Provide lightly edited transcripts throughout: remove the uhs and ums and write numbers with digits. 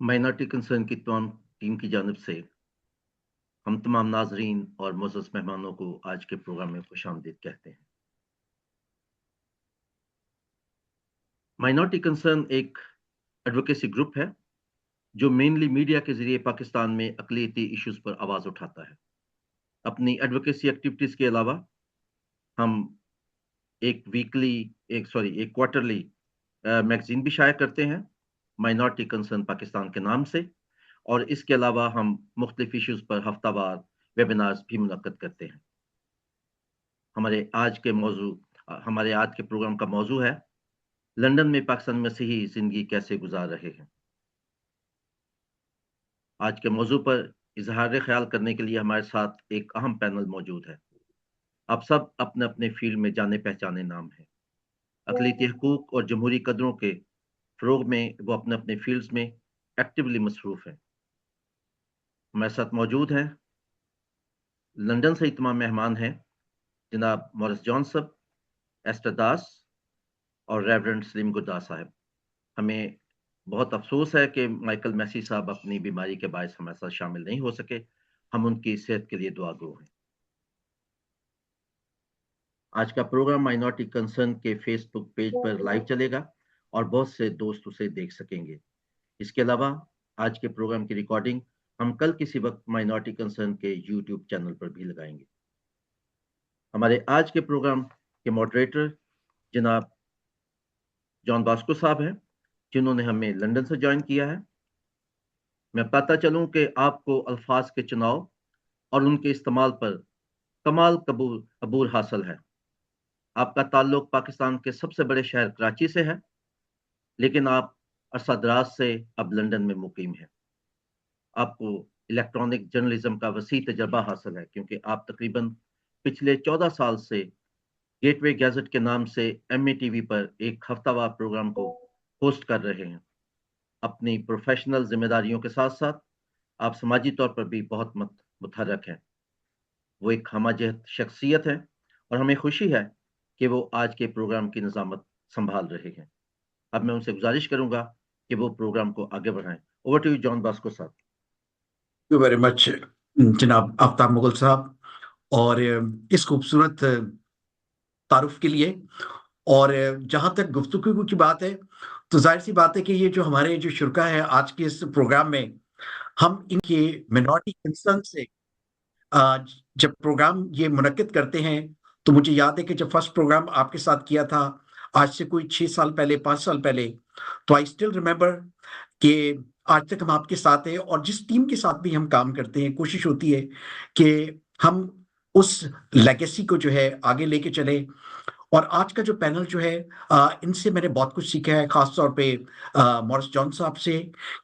Minority concern की तमाम team की जानिब से हम तमाम नाजरीन और मोअज़्ज़ज़ मेहमानों को आज के प्रोग्राम में खुशामदीद कहते हैं। माइनॉरिटी कंसर्न एक एडवोकेसी ग्रुप है जो मेनली मीडिया के ज़रिए पाकिस्तान में अक़लियती इश्यूज़ पर आवाज़ उठाता है। अपनी एडवोकेसी एक्टिविटीज़ के अलावा हम एक क्वार्टरली मैगज़ीन भी शाया करते हैं, माइनॉरिटी कंसर्न पाकिस्तान के नाम से। और इसके अलावा हम मुख्तलिफ इश्यूज़ पर हफ्तावार वेबिनार्स भी मुनक्कद करते हैं। हमारे आज के प्रोग्राम का मौजू है, लंदन में पाकिस्तान मसीही ज़िंदगी कैसे गुज़ार रहे हैं। आज के मौजू पर इज़हार ख़याल करने के लिए हमारे साथ एक अहम पैनल मौजूद है। आप सब अपने-अपने फ़ील्ड में जाने-पहचाने नाम हैं। अक़लियती हकूक़ और जमहूरी कदरों के फ़रोग़ में वो अपने-अपने फ़ील्ड्स में एक्टिवली मसरूफ़ हैं। हमारे साथ मौजूद हैं, लंदन से ही तमाम मेहमान हैं, जनाब मॉरिस जॉन साहब, एस्टर दास और रेवरेंड सलीम गुरदास साहब। हमें बहुत अफ़सोस है कि माइकल मैसी साहब अपनी बीमारी के बायस हमारे साथ शामिल नहीं हो सके। हम उनकी सेहत के लिए दुआगो हैं। आज का प्रोग्राम माइनॉरिटी कंसर्न के फ़ेसबुक पेज पर लाइव चलेगा और बहुत से दोस्त उसे देख सकेंगे। इसके अलावा आज के प्रोग्राम की रिकॉर्डिंग हम कल किसी वक़्त माइनॉरिटी कंसर्न के यूट्यूब चैनल पर भी लगाएँगे। हमारे आज के प्रोग्राम के मॉडरेटर जनाब जॉन बॉस्को साहब हैं, जिन्होंने हमें लंदन से जॉइन किया है। मैं बताता चलूँ कि आपको अल्फ़ाज़ के चुनाव और उनके इस्तेमाल पर कमाल अबूर हासिल है। आपका ताल्लुक पाकिस्तान के सबसे बड़े शहर कराची से है, लेकिन आप अरसा दराज से अब लंदन में मुकीम हैं। आपको इलेक्ट्रॉनिक जर्नलिज़्म का वसी तजर्बा हासिल है, क्योंकि आप तकरीबन पिछले 14 साल से गेटवे गैज़ेट के नाम से एमए टीवी पर एक हफ्तावार प्रोग्राम को होस्ट कर रहे हैं। अपनी प्रोफ़ेशनल ज़िम्मेदारियों के साथ-साथ आप समाजी तौर पर भी बहुत मुतहर्रिक हैं। वो एक हमाजहत शख्सियत है और हमें खुशी है कि वो आज के प्रोग्राम की निज़ामत सँभाल रहे हैं। अब मैं उनसे गुज़ारिश करूँगा कि वो प्रोग्राम को आगे बढ़ाएँ। Over to you John Bosco साहब। यू वेरी मच जनाब आफ्ताब मुगल साहब और इस खूबसूरत तारुफ के लिए। और जहाँ तक गुफ्तगू की बात है, तो ज़ाहिर-सी बात है कि ये जो हमारे जो शुरा है आज के इस प्रोग्राम में, हम इनके मिनॉरिटी कंसर्न से जब प्रोग्राम ये मुनक्किद करते हैं, तो मुझे याद है कि जब फर्स्ट प्रोग्राम आपके साथ किया था, आज से कोई 6 साल पहले, 5 साल पहले, तो आई स्टिल रिमेंबर कि आज तक हम आपके साथ हैं और जिस टीम के साथ भी हम काम करते हैं, कोशिश होती है कि हम उस लेगेसी को जो है आगे लेके चलें। और आज का जो पैनल जो है इनसे मैंने बहुत कुछ सीखा है, ख़ास तौर पे मॉरिस जॉन साहब से,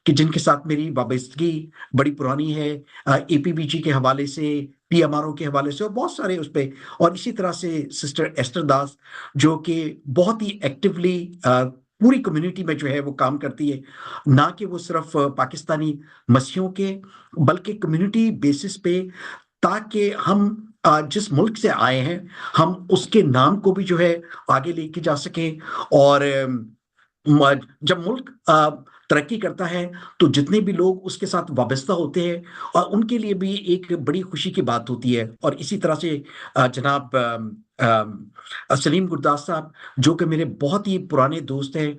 कि जिनके साथ मेरी वाबस्तगी बड़ी पुरानी है, एपीबीजी के हवाले से, पीएमआरओ के हवाले से और बहुत सारे उस पे। और इसी तरह से सिस्टर एस्टर दास, जो कि बहुत ही एक्टिवली पूरी कम्युनिटी में जो है वो काम करती है। ना कि वो सिर्फ़ पाकिस्तानी मसीहियों के, बल्कि कम्युनिटी बेसिस पे, ताकि हम जिस मुल्क से आए हैं, हम उसके नाम को भी जो है आगे लेके जा सकें। और जब मुल्क तरक्की करता है, तो जितने भी लोग उसके साथ वाबस्ता होते हैं उनके लिए भी एक बड़ी खुशी की बात होती है। और इसी तरह से जनाब सलीम गुरदास साहब, जो कि मेरे बहुत ही पुराने दोस्त हैं,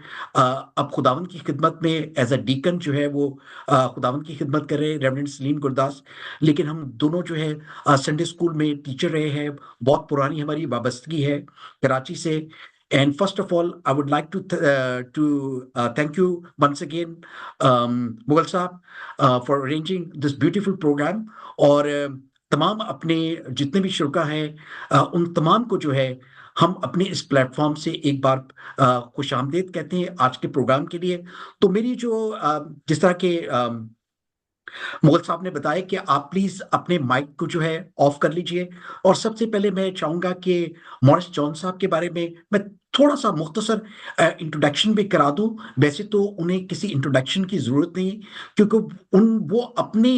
अब खुदावंद की खिदमत में एज़ अ डीकन जो है वो खुदावंद की खिदमत कर रहे हैं, रेवरेंड सलीम गुरदास। लेकिन हम दोनों जो है संडे स्कूल में टीचर रहे हैं, बहुत पुरानी हमारी वाबस्तगी है कराची से। And first of all, I would like to thank you once again, Mughal साहब, for arranging this beautiful program। और तमाम अपने जितने भी शुरा हैं, उन तमाम को जो है हम अपने इस प्लेटफॉर्म से एक बार खुशामदीद कहते हैं आज के प्रोग्राम के लिए। तो मेरी जो जिस तरह के मुगल साहब ने बताया कि आप प्लीज अपने माइक को जो है ऑफ कर लीजिए। और सबसे पहले मैं चाहूंगा कि मॉरिस जॉन साहब के बारे में मैं थोड़ा सा मुख्तसर इंट्रोडक्शन भी करा दूं। वैसे तो उन्हें किसी इंट्रोडक्शन की जरूरत नहीं, क्योंकि वो अपनी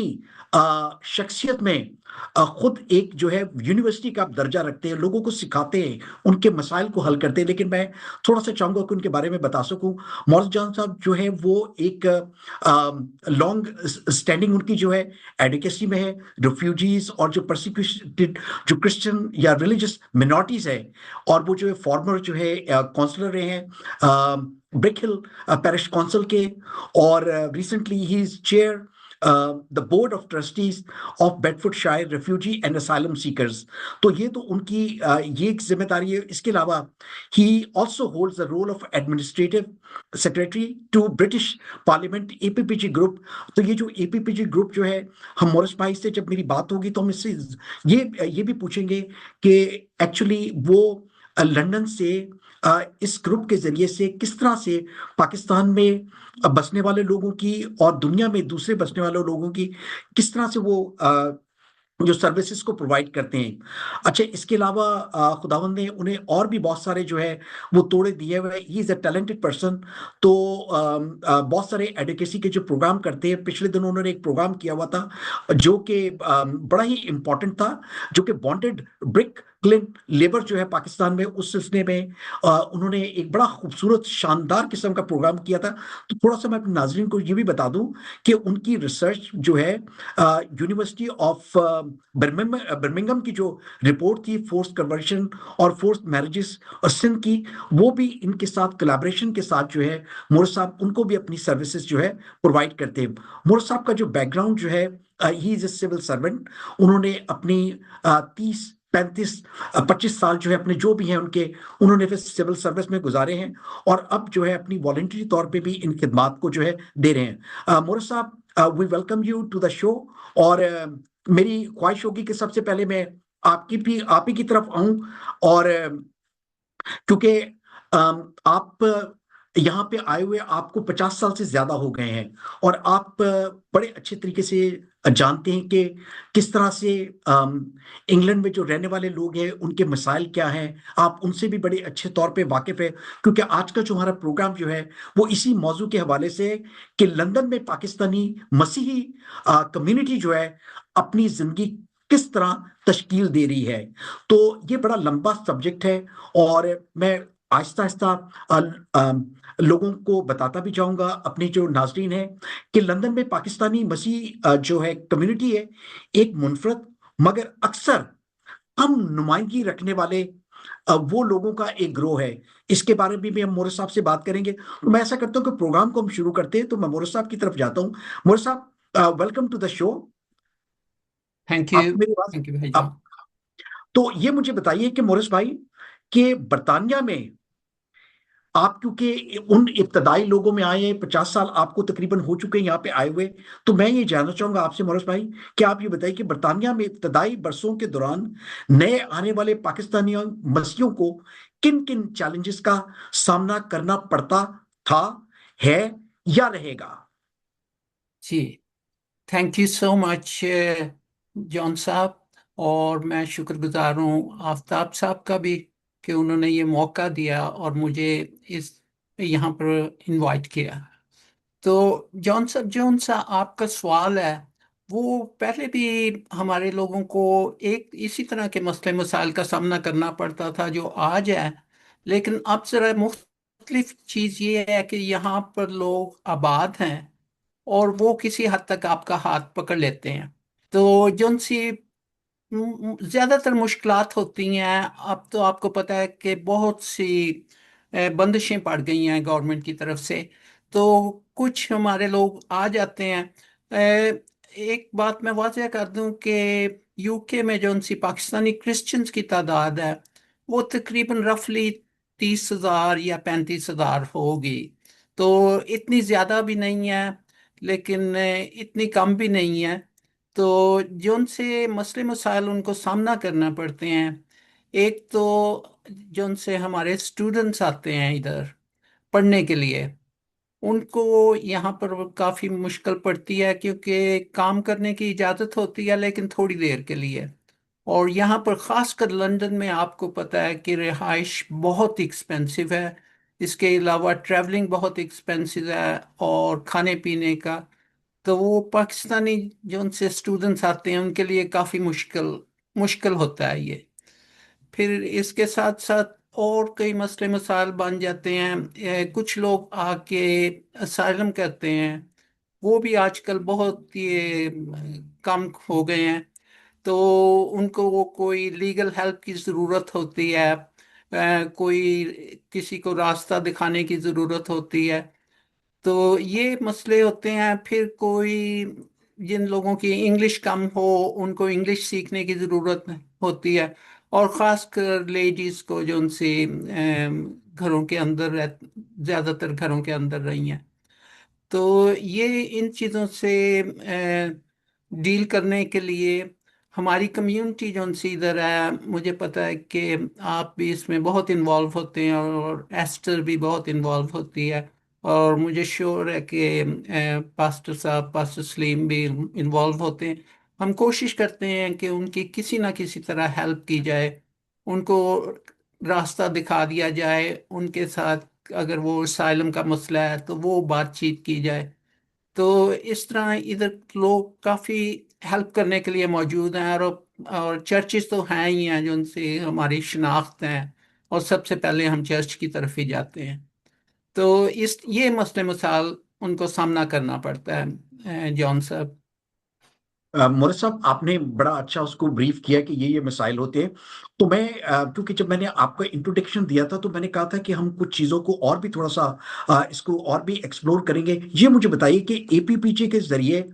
शख्सियत में खुद एक जो है यूनिवर्सिटी का आप दर्जा रखते हैं, लोगों को सिखाते हैं, उनके मसाइल को हल करते हैं। लेकिन मैं थोड़ा सा चाहूंगा कि उनके बारे में बता सकूं। मॉरिस जॉन साहब जो है वो एक लॉन्ग स्टैंडिंग उनकी जो है एडवोकेसी में है, रिफ्यूजीज और जो परसिक्यूटेड जो क्रिश्चियन या रिलीजियस मिनॉरिटीज है, और वो जो है फॉर्मर जो है काउंसलर रहे हैं ब्रिक हिल पैरिश काउंसिल के, और recently he is chair the board of trustees of Bedfordshire refugee and asylum seekers. तो ये तो उनकी ये एक जिम्मेदारी है। इसके अलावा he also holds the role of administrative secretary to British parliament APPG group. तो ये जो एपीपीजी ग्रुप जो है, हम मोरिस भाई से जब मेरी बात होगी तो हम इससे ये भी पूछेंगे कि एक्चुअली वो लंदन से इस ग्रुप के जरिए से किस तरह से पाकिस्तान में बसने वाले लोगों की और दुनिया में दूसरे बसने वाले लोगों की किस तरह से वो जो सर्विसेज को प्रोवाइड करते हैं। अच्छा, इसके अलावा खुदावंद ने उन्हें और भी बहुत सारे जो है वो तोड़े दिए हुए। He is a talented person. तो बहुत सारे एडवोकेसी के जो प्रोग्राम करते हैं, पिछले दिनों उन्होंने एक प्रोग्राम किया हुआ था जो कि बड़ा ही इंपॉर्टेंट था, जो कि बॉन्डेड ब्रिक क्लिन लेबर जो है पाकिस्तान में, उस सिलसिले में उन्होंने एक बड़ा खूबसूरत शानदार किस्म का प्रोग्राम किया था। तो थोड़ा सा मैं अपने नाजरीन को ये भी बता दूं कि उनकी रिसर्च जो है यूनिवर्सिटी ऑफ बर्मिंगम की जो रिपोर्ट थी फोर्स कन्वर्शन और फोर्स मैरिजेस और सिंध की, वो भी इनके साथ कोलैबोरेशन के साथ जो है मोर साहब उनको भी अपनी सर्विसेज जो है प्रोवाइड करते हैं। मोर साहब का जो बैकग्राउंड जो है, he is a civil servant. उन्होंने अपनी 30 35 25 साल जो है अपने जो भी हैं उनके, उन्होंने फिर सिविल सर्विस में गुजारे हैं, और अब जो है अपनी वॉलंटरी तौर पे भी इन खिदमात को जो है दे रहे हैं। मोर साहब, we welcome you to the show. और मेरी ख्वाहिश होगी कि सबसे पहले मैं आप ही की तरफ आऊं, और क्योंकि आप यहाँ पे आए हुए आपको 50 साल से ज्यादा हो गए हैं, और आप बड़े अच्छे तरीके से जानते हैं कि किस तरह से इंग्लैंड में जो रहने वाले लोग हैं उनके मसाइल क्या हैं। आप उनसे भी बड़े अच्छे तौर पे वाकिफ है, क्योंकि आज का जो हमारा प्रोग्राम जो है वो इसी मौजू के हवाले से है कि लंदन में पाकिस्तानी मसीही कम्युनिटी जो है अपनी जिंदगी किस तरह तश्कील दे रही है। तो ये बड़ा लंबा सब्जेक्ट है, और मैं आहिस्ता आहिस्ता लोगों को बताता भी जाऊंगा, अपनी जो नाजरीन है, कि लंदन में पाकिस्तानी मसीह जो है कम्युनिटी है, एक मुनफरद मगर अक्सर कम नुमाइंदगी रखने वाले वो लोगों का एक ग्रोह है। इसके बारे में भी हम मोरस साहब से बात करेंगे। तो मैं ऐसा करता हूं कि प्रोग्राम को हम शुरू करते हैं, तो मैं मोरस साहब की तरफ जाता हूं। मोरस साहब, welcome to the show. Thank आपको यू। मेरी बात थैंक यू भाईजान। आप तो ये मुझे बताइए कि मोरिस भाई, कि बरतानिया में आप क्योंकि उन इब्तदाई लोगों में आए हैं, 50 साल आपको तकरीबन हो चुके हैं यहाँ पे आए हुए, तो मैं ये जानना चाहूंगा आपसे मोरिस भाई कि आप ये बताइए कि बरतानिया में इब्तदाई बरसों के दौरान नए आने वाले पाकिस्तानी मसीहियों को किन किन चैलेंजेस का सामना करना पड़ता था, है या रहेगा। जी, thank you so much John साहब। और मैं शुक्रगुजार हूँ आफ्ताब साहब का भी कि उन्होंने ये मौका दिया और मुझे इस यहाँ पर इनवाइट किया। तो जॉन साहब, जॉन सा आपका सवाल है, वो पहले भी हमारे लोगों को एक इसी तरह के मसले मसाइल का सामना करना पड़ता था जो आज है। लेकिन अब जरा मुख्तलिफ चीज़ ये है कि यहाँ पर लोग आबाद हैं और वो किसी हद तक आपका हाथ पकड़ लेते हैं। तो जौन सी ज्यादातर मुश्किलात होती हैं, अब तो आपको पता है कि बहुत सी बंदिशें पड़ गई हैं गवर्नमेंट की तरफ से। तो कुछ हमारे लोग आ जाते हैं। एक बात मैं वाज़ह कर दूं कि यूके में जो उनसी पाकिस्तानी क्रिश्चियंस की तादाद है वो तकरीबन रफली 30,000 या 35,000 होगी। तो इतनी ज़्यादा भी नहीं है, लेकिन इतनी कम भी नहीं है। तो जो उनसे मसले मसाइल उनको सामना करना पड़ते हैं, एक तो जो उनसे हमारे स्टूडेंट्स आते हैं इधर पढ़ने के लिए, उनको यहाँ पर काफ़ी मुश्किल पड़ती है क्योंकि काम करने की इजाज़त होती है लेकिन थोड़ी देर के लिए। और यहाँ पर ख़ासकर लंदन में आपको पता है कि रिहाइश बहुत एक्सपेंसिव है। इसके अलावा ट्रैवलिंग बहुत एक्सपेंसिव है और खाने पीने का तो वो पाकिस्तानी जो उनसे स्टूडेंट्स आते हैं उनके लिए काफ़ी मुश्किल मुश्किल होता है ये। फिर इसके साथ साथ और कई मसले मसाइल बन जाते हैं। कुछ लोग आके असाइलम कहते हैं, वो भी आजकल बहुत ये कम हो गए हैं। तो उनको वो कोई लीगल हेल्प की ज़रूरत होती है, कोई किसी को रास्ता दिखाने की ज़रूरत होती है। तो ये मसले होते हैं। फिर कोई जिन लोगों की इंग्लिश कम हो उनको इंग्लिश सीखने की ज़रूरत होती है, और ख़ासकर लेडीज़ को जो उनसे घरों के अंदर ज़्यादातर घरों के अंदर रही हैं। तो ये इन चीज़ों से डील करने के लिए हमारी कम्युनिटी जो उनसे इधर है, मुझे पता है कि आप भी इसमें बहुत इन्वॉल्व होते हैं और एस्टर भी बहुत इन्वॉल्व होती है, और मुझे श्योर है कि पास्टर साहब, पास्टर सलीम भी इन्वॉल्व होते हैं। हम कोशिश करते हैं कि उनकी किसी ना किसी तरह हेल्प की जाए, उनको रास्ता दिखा दिया जाए, उनके साथ अगर वो असाइलम का मसला है तो वो बातचीत की जाए। तो इस तरह इधर लोग काफ़ी हेल्प करने के लिए मौजूद हैं, और चर्चेस तो हैं ही हैं जो उनसे हमारी शिनाख्त है, और सबसे पहले हम चर्च की तरफ ही जाते हैं। तो इस ये मसले मसाइल उनको सामना करना पड़ता है जॉन साहब। मोरस साहब, आपने बड़ा अच्छा उसको ब्रीफ किया कि ये मिसाइल होते हैं। तो मैं क्योंकि जब मैंने आपको इंट्रोडक्शन दिया था तो मैंने कहा था कि हम कुछ चीज़ों को और भी थोड़ा सा इसको और भी एक्सप्लोर करेंगे। ये मुझे बताइए कि एपीपीजे के जरिए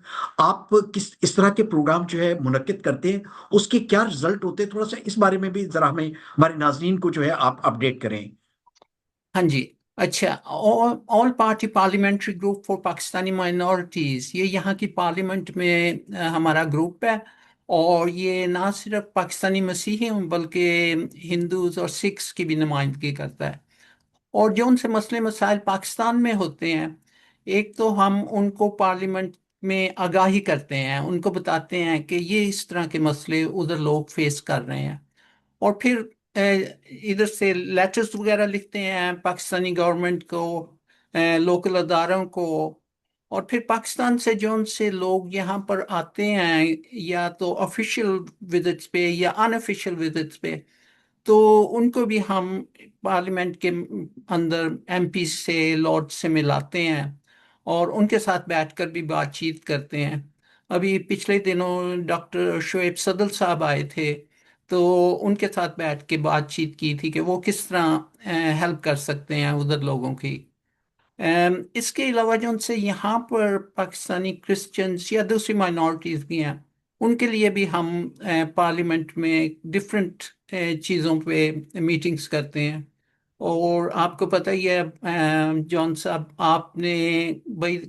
आप किस इस तरह के प्रोग्राम जो है मुनक्किद करते हैं, उसके क्या रिजल्ट होते हैं, थोड़ा सा इस बारे में भी जरा हमें, हमारे नाजरीन को जो है आप अपडेट करें। हाँ जी। अच्छा, all party parliamentary group for Pakistani minorities, ये यहाँ की पार्लियामेंट में हमारा ग्रुप है। और ये ना सिर्फ पाकिस्तानी मसीही बल्कि हिंदूज और सिख्स की भी नुमाइंदगी करता है। और जो उनसे मसले मसाइल पाकिस्तान में होते हैं, एक तो हम उनको पार्लियामेंट में आगाही करते हैं, उनको बताते हैं कि ये इस तरह के मसले उधर लोग फेस कर रहे हैं। और फिर इधर से लेटर्स वगैरह लिखते हैं पाकिस्तानी गवर्नमेंट को, लोकल अदारों को। और फिर पाकिस्तान से जो उनसे लोग यहाँ पर आते हैं, या तो ऑफिशियल विजिट्स पे या अनऑफिशियल विजिट्स पे, तो उनको भी हम पार्लियामेंट के अंदर एमपी से, लॉर्ड से मिलाते हैं, और उनके साथ बैठकर भी बातचीत करते हैं। अभी पिछले दिनों डॉक्टर शोएब सदल साहब आए थे, तो उनके साथ बैठ के बातचीत की थी कि वो किस तरह हेल्प कर सकते हैं उधर लोगों की। इसके अलावा जो उनसे यहाँ पर पाकिस्तानी क्रिश्चियंस या दूसरी माइनॉरिटीज़ भी हैं, उनके लिए भी हम पार्लियामेंट में डिफरेंट चीज़ों पे मीटिंग्स करते हैं। और आपको पता ही है जॉन साहब, आपने भाई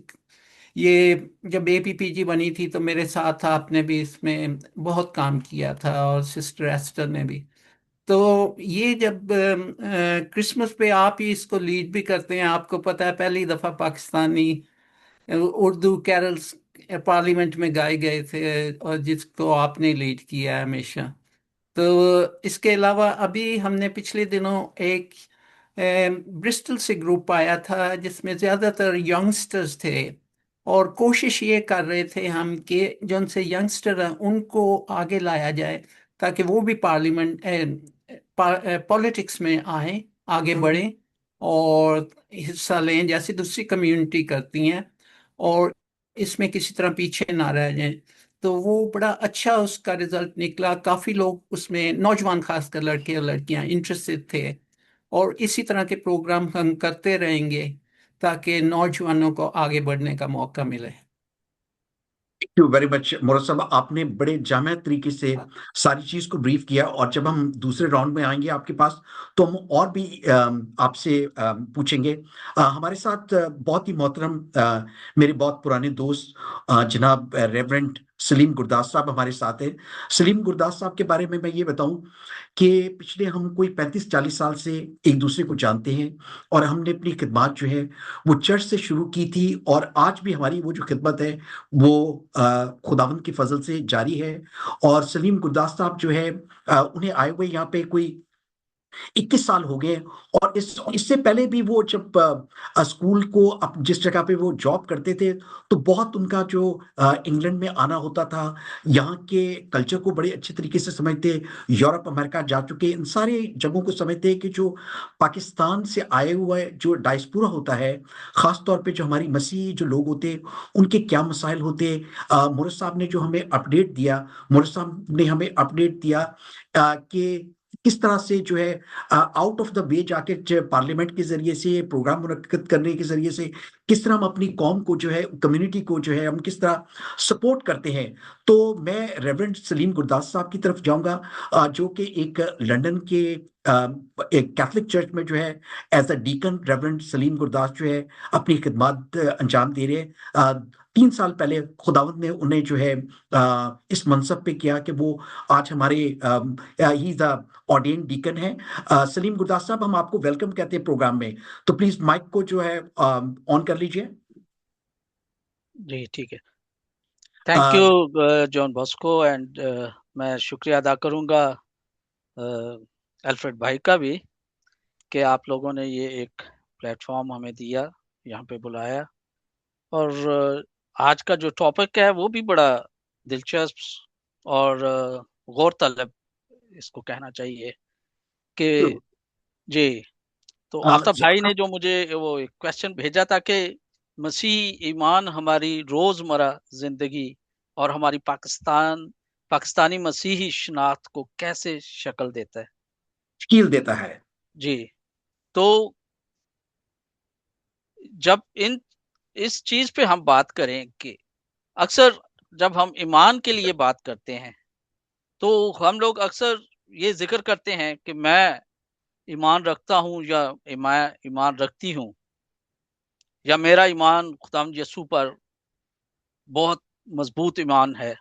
ये जब एपीपीजी बनी थी तो मेरे साथ आपने भी इसमें बहुत काम किया था, और सिस्टर एस्टर ने भी। तो ये जब क्रिसमस पे आप ही इसको लीड भी करते हैं, आपको पता है पहली दफा पाकिस्तानी उर्दू कैरल्स पार्लियामेंट में गाए गए थे, और जिसको आपने लीड किया है हमेशा। तो इसके अलावा अभी हमने पिछले दिनों एक ब्रिस्टल से ग्रुप आया था जिसमें ज़्यादातर यंगस्टर्स थे, और कोशिश ये कर रहे थे हम कि जो उनसे यंगस्टर हैं उनको आगे लाया जाए, ताकि वो भी पार्लियामेंट पॉलिटिक्स में आए, आगे बढ़ें और हिस्सा लें जैसे दूसरी कम्युनिटी करती हैं, और इसमें किसी तरह पीछे ना रह जाएं। तो वो बड़ा अच्छा उसका रिजल्ट निकला, काफ़ी लोग उसमें, नौजवान खासकर लड़के और लड़कियां इंटरेस्टेड थे। और इसी तरह के प्रोग्राम हम करते रहेंगे ताकि नौजवानों को आगे बढ़ने का मौका मिले। Thank you very much Morris साहब, आपने बड़े जामिया तरीके से सारी चीज को ब्रीफ किया। और जब हम दूसरे राउंड में आएंगे आपके पास तो हम और भी आपसे पूछेंगे। हमारे साथ बहुत ही मोहतरम मेरे बहुत पुराने दोस्त जनाब रेवरेंड सलीम गुरदास साहब हमारे साथ हैं। सलीम गुरदास साहब के बारे में मैं ये बताऊं कि पिछले हम कोई 35-40 साल से एक दूसरे को जानते हैं, और हमने अपनी खिदमत जो है वो चर्च से शुरू की थी, और आज भी हमारी वो जो खिदमत है वो खुदावंद की फजल से जारी है। और सलीम गुरदास साहब जो है उन्हें आए हुए यहाँ पे कोई 21 साल हो गए। और इससे पहले भी वो जब स्कूल को जिस जगह पे वो जॉब करते थे, तो बहुत उनका जो इंग्लैंड में आना होता था, यहाँ के कल्चर को बड़े अच्छे तरीके से समझते, यूरोप अमेरिका जा चुके, इन सारे जगहों को समझते कि जो पाकिस्तान से आए हुए जो डायस्पोरा होता है, खास तौर पे जो हमारी मसीही जो लोग होते, उनके क्या मसाइल होते। मोरस साहब ने जो हमें अपडेट दिया, मोरस साहब ने हमें अपडेट दिया कि किस तरह से जो है आउट ऑफ द वे जाके पार्लियामेंट के जरिए से, प्रोग्राम मुनक्किद करने के जरिए से किस तरह हम अपनी कौम को जो है, कम्युनिटी को जो है, हम किस तरह सपोर्ट करते हैं। तो मैं रेवरेंड सलीम गुरदास साहब की तरफ जाऊंगा, जो कि एक लंदन के एक कैथलिक चर्च में जो है as a deacon reverend Salim Gurdas जो है अपनी खिदमत अंजाम दे रहे हैं। 3 साल पहले खुदावंद ने उन्हें जो है इस मनसब पे किया कि वो आज हमारे ही द ऑर्डेन डीकन है। सलीम गुरदास साहब, हम आपको वेलकम कहते हैं प्रोग्राम में, तो प्लीज माइक को जो है ऑन कर लीजिए। जी ठीक है। Thank you John Bosco, and मैं शुक्रिया अदा करूंगा अल्फ्रेड भाई का भी कि आप लोगों ने ये एक प्लेटफॉर्म हमें दिया, यहाँ पे बुलाया। और आज का जो टॉपिक है वो भी बड़ा दिलचस्प और गौर तलब इसको कहना चाहिए कि जी। तो आफ्ताब भाई ने जो मुझे वो एक क्वेश्चन भेजा था कि मसीह ईमान हमारी रोजमर्रा जिंदगी और हमारी पाकिस्तानी मसीही शनाख्त को कैसे शक्ल देता है, शकील देता है। जी। तो जब इस चीज पे हम बात करें कि अक्सर जब हम ईमान के लिए बात करते हैं तो हम लोग अक्सर ये जिक्र करते हैं कि मैं ईमान रखता हूं या ईमान रखती हूं, या मेरा ईमान खुदावंद यीशु पर बहुत मजबूत ईमान है।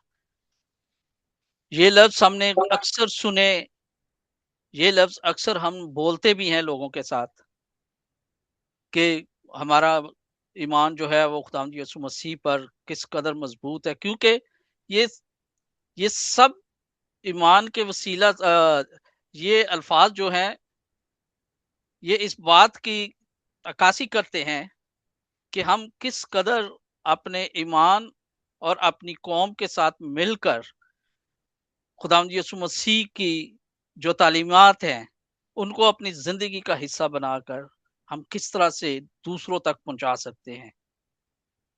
ये लफ्ज हमने अक्सर सुने, ये लफ्ज अक्सर हम बोलते भी हैं लोगों के साथ कि हमारा ईमान जो है वो खुदावंद यीशु मसीह पर किस कदर मजबूत है, क्योंकि ये सब ईमान के वसीला ये अल्फाज जो हैं ये इस बात की अक्कासी करते हैं कि हम किस कदर अपने ईमान और अपनी कौम के साथ मिलकर खुदावंद यीशु मसीह की जो तालीमात हैं उनको अपनी जिंदगी का हिस्सा बनाकर हम किस तरह से दूसरों तक पहुंचा सकते हैं।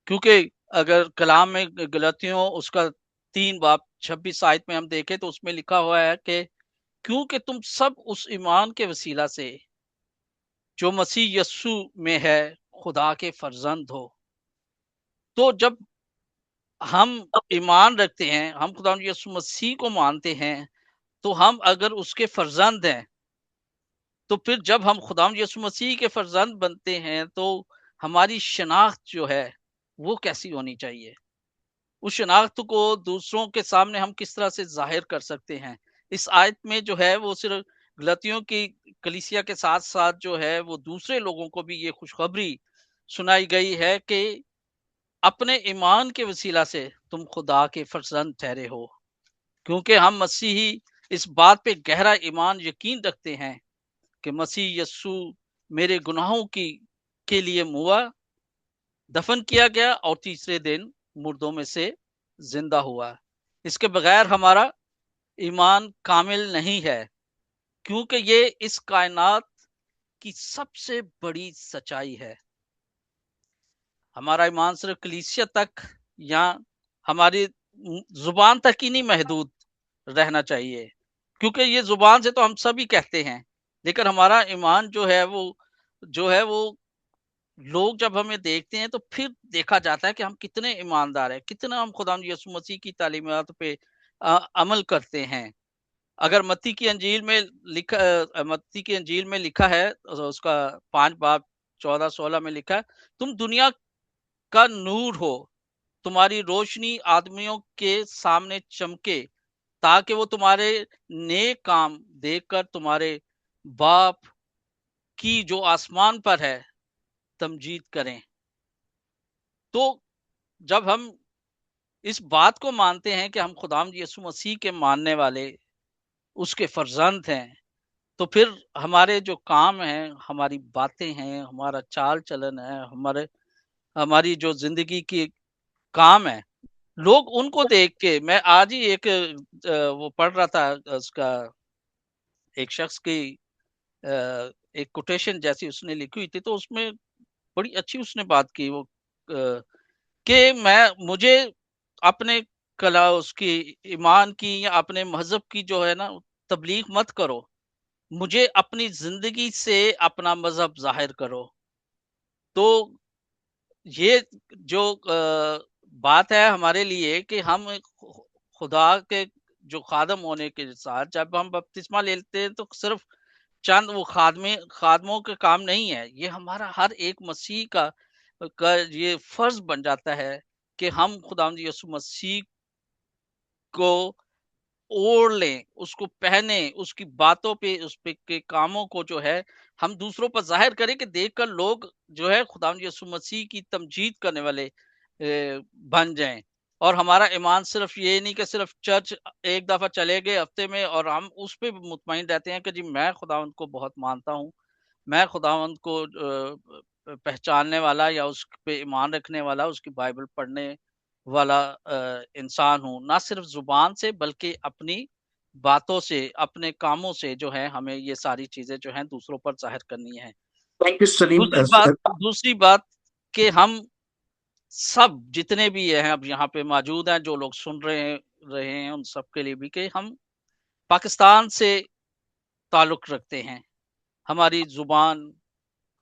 क्योंकि अगर कलाम में गलतियों उसका 3 बाब 26 आयत में हम देखें तो उसमें लिखा हुआ है कि क्योंकि तुम सब उस ईमान के वसीला से जो मसीह यस्सु में है खुदा के फर्जंद हो। तो जब हम ईमान रखते हैं, हम खुदा यीशु मसीह को मानते हैं, तो हम अगर उसके फर्जंद हैं, तो फिर जब हम खुदा यीशु मसीह के फर्जंद बनते हैं तो हमारी शनाख्त जो है वो कैसी होनी चाहिए, उस शनाख्त को दूसरों के सामने हम किस तरह से जाहिर कर सकते हैं। इस आयत में जो है वो सिर्फ गलतियों की कलीसिया के साथ साथ जो है वो दूसरे लोगों को भी ये खुशखबरी सुनाई गई है कि अपने ईमान के वसीला से तुम खुदा के फर्जंद ठहरे हो। क्योंकि हम मसीही इस बात पे गहरा ईमान यकीन रखते हैं कि मसीह यस्सु मेरे गुनाहों के लिए मुआ, दफन किया गया और तीसरे दिन मुर्दों में से जिंदा हुआ। इसके बगैर हमारा ईमान कामिल नहीं है, क्योंकि ये इस कायनात की सबसे बड़ी सच्चाई है। हमारा ईमान सिर्फ कलीसिया तक या हमारी जुबान तक ही नहीं महदूद रहना चाहिए, क्योंकि ये जुबान से तो हम सभी कहते हैं, लेकिन हमारा ईमान जो है वो लोग जब हमें देखते हैं तो फिर देखा जाता है कि हम कितने ईमानदार हैं, कितना हम खुदा यीशु मसीह की तालीमात पे अमल करते हैं। अगर मत्ती की अंजील में लिखा है, उसका 5 बाब 14-16 में लिखा है, तुम दुनिया का नूर हो, तुम्हारी रोशनी आदमियों के सामने चमके, ताकि वो तुम्हारे नेक काम देखकर तुम्हारे बाप की जो आसमान पर है तमजीद करें। तो जब हम इस बात को मानते हैं कि हम खुदावंद यीशु मसीह के मानने वाले उसके फर्जंद हैं, तो फिर हमारे जो काम हैं, हमारी बातें हैं, हमारा चाल चलन है, हमारी जो जिंदगी की काम है, लोग उनको देख के, मैं आज ही एक वो पढ़ रहा था, उसका एक शख्स की एक कोटेशन जैसी उसने लिखी हुई थी, तो उसमें बड़ी अच्छी उसने बात की, वो कि मुझे अपने कला उसकी ईमान की या अपने मजहब की जो है ना तबलीग मत करो, मुझे अपनी जिंदगी से अपना मजहब जाहिर करो। तो ये जो बात है हमारे लिए कि हम खुदा के जो खादम होने के साथ जब हम बपतिस्मा लेते हैं, तो सिर्फ चंद वो खादमों का काम नहीं है, ये हमारा हर एक मसीह का ये फर्ज बन जाता है कि हम खुदावंद यीशु मसीह को ओढ़ लें, उसको पहने, उसकी बातों पे, उस पे के कामों को जो है हम दूसरों पर ज़ाहिर करें, कि देखकर लोग जो है खुदावंद यीशु मसीह की तमजीद करने वाले बन जाएँ। और हमारा ईमान सिर्फ़ ये नहीं कि सिर्फ़ चर्च एक दफ़ा चले गए हफ़्ते में और हम उस पे भी मुतमईन रहते हैं कि जी मैं खुदावंद को बहुत मानता हूँ। मैं खुदावंद को पहचानने वाला या उस पे ईमान रखने वाला, उसकी बाइबल पढ़ने वाला इंसान हूँ। ना सिर्फ ज़ुबान से बल्कि अपनी बातों से, अपने कामों से जो है हमें ये सारी चीज़ें जो हैं दूसरों पर ज़ाहिर करनी है। Thank you Salim. दूसरी बात कि हम सब जितने भी हैं अब यहाँ पे मौजूद हैं, जो लोग सुन रहे हैं उन सब के लिए भी कि हम पाकिस्तान से ताल्लुक़ रखते हैं। हमारी ज़ुबान,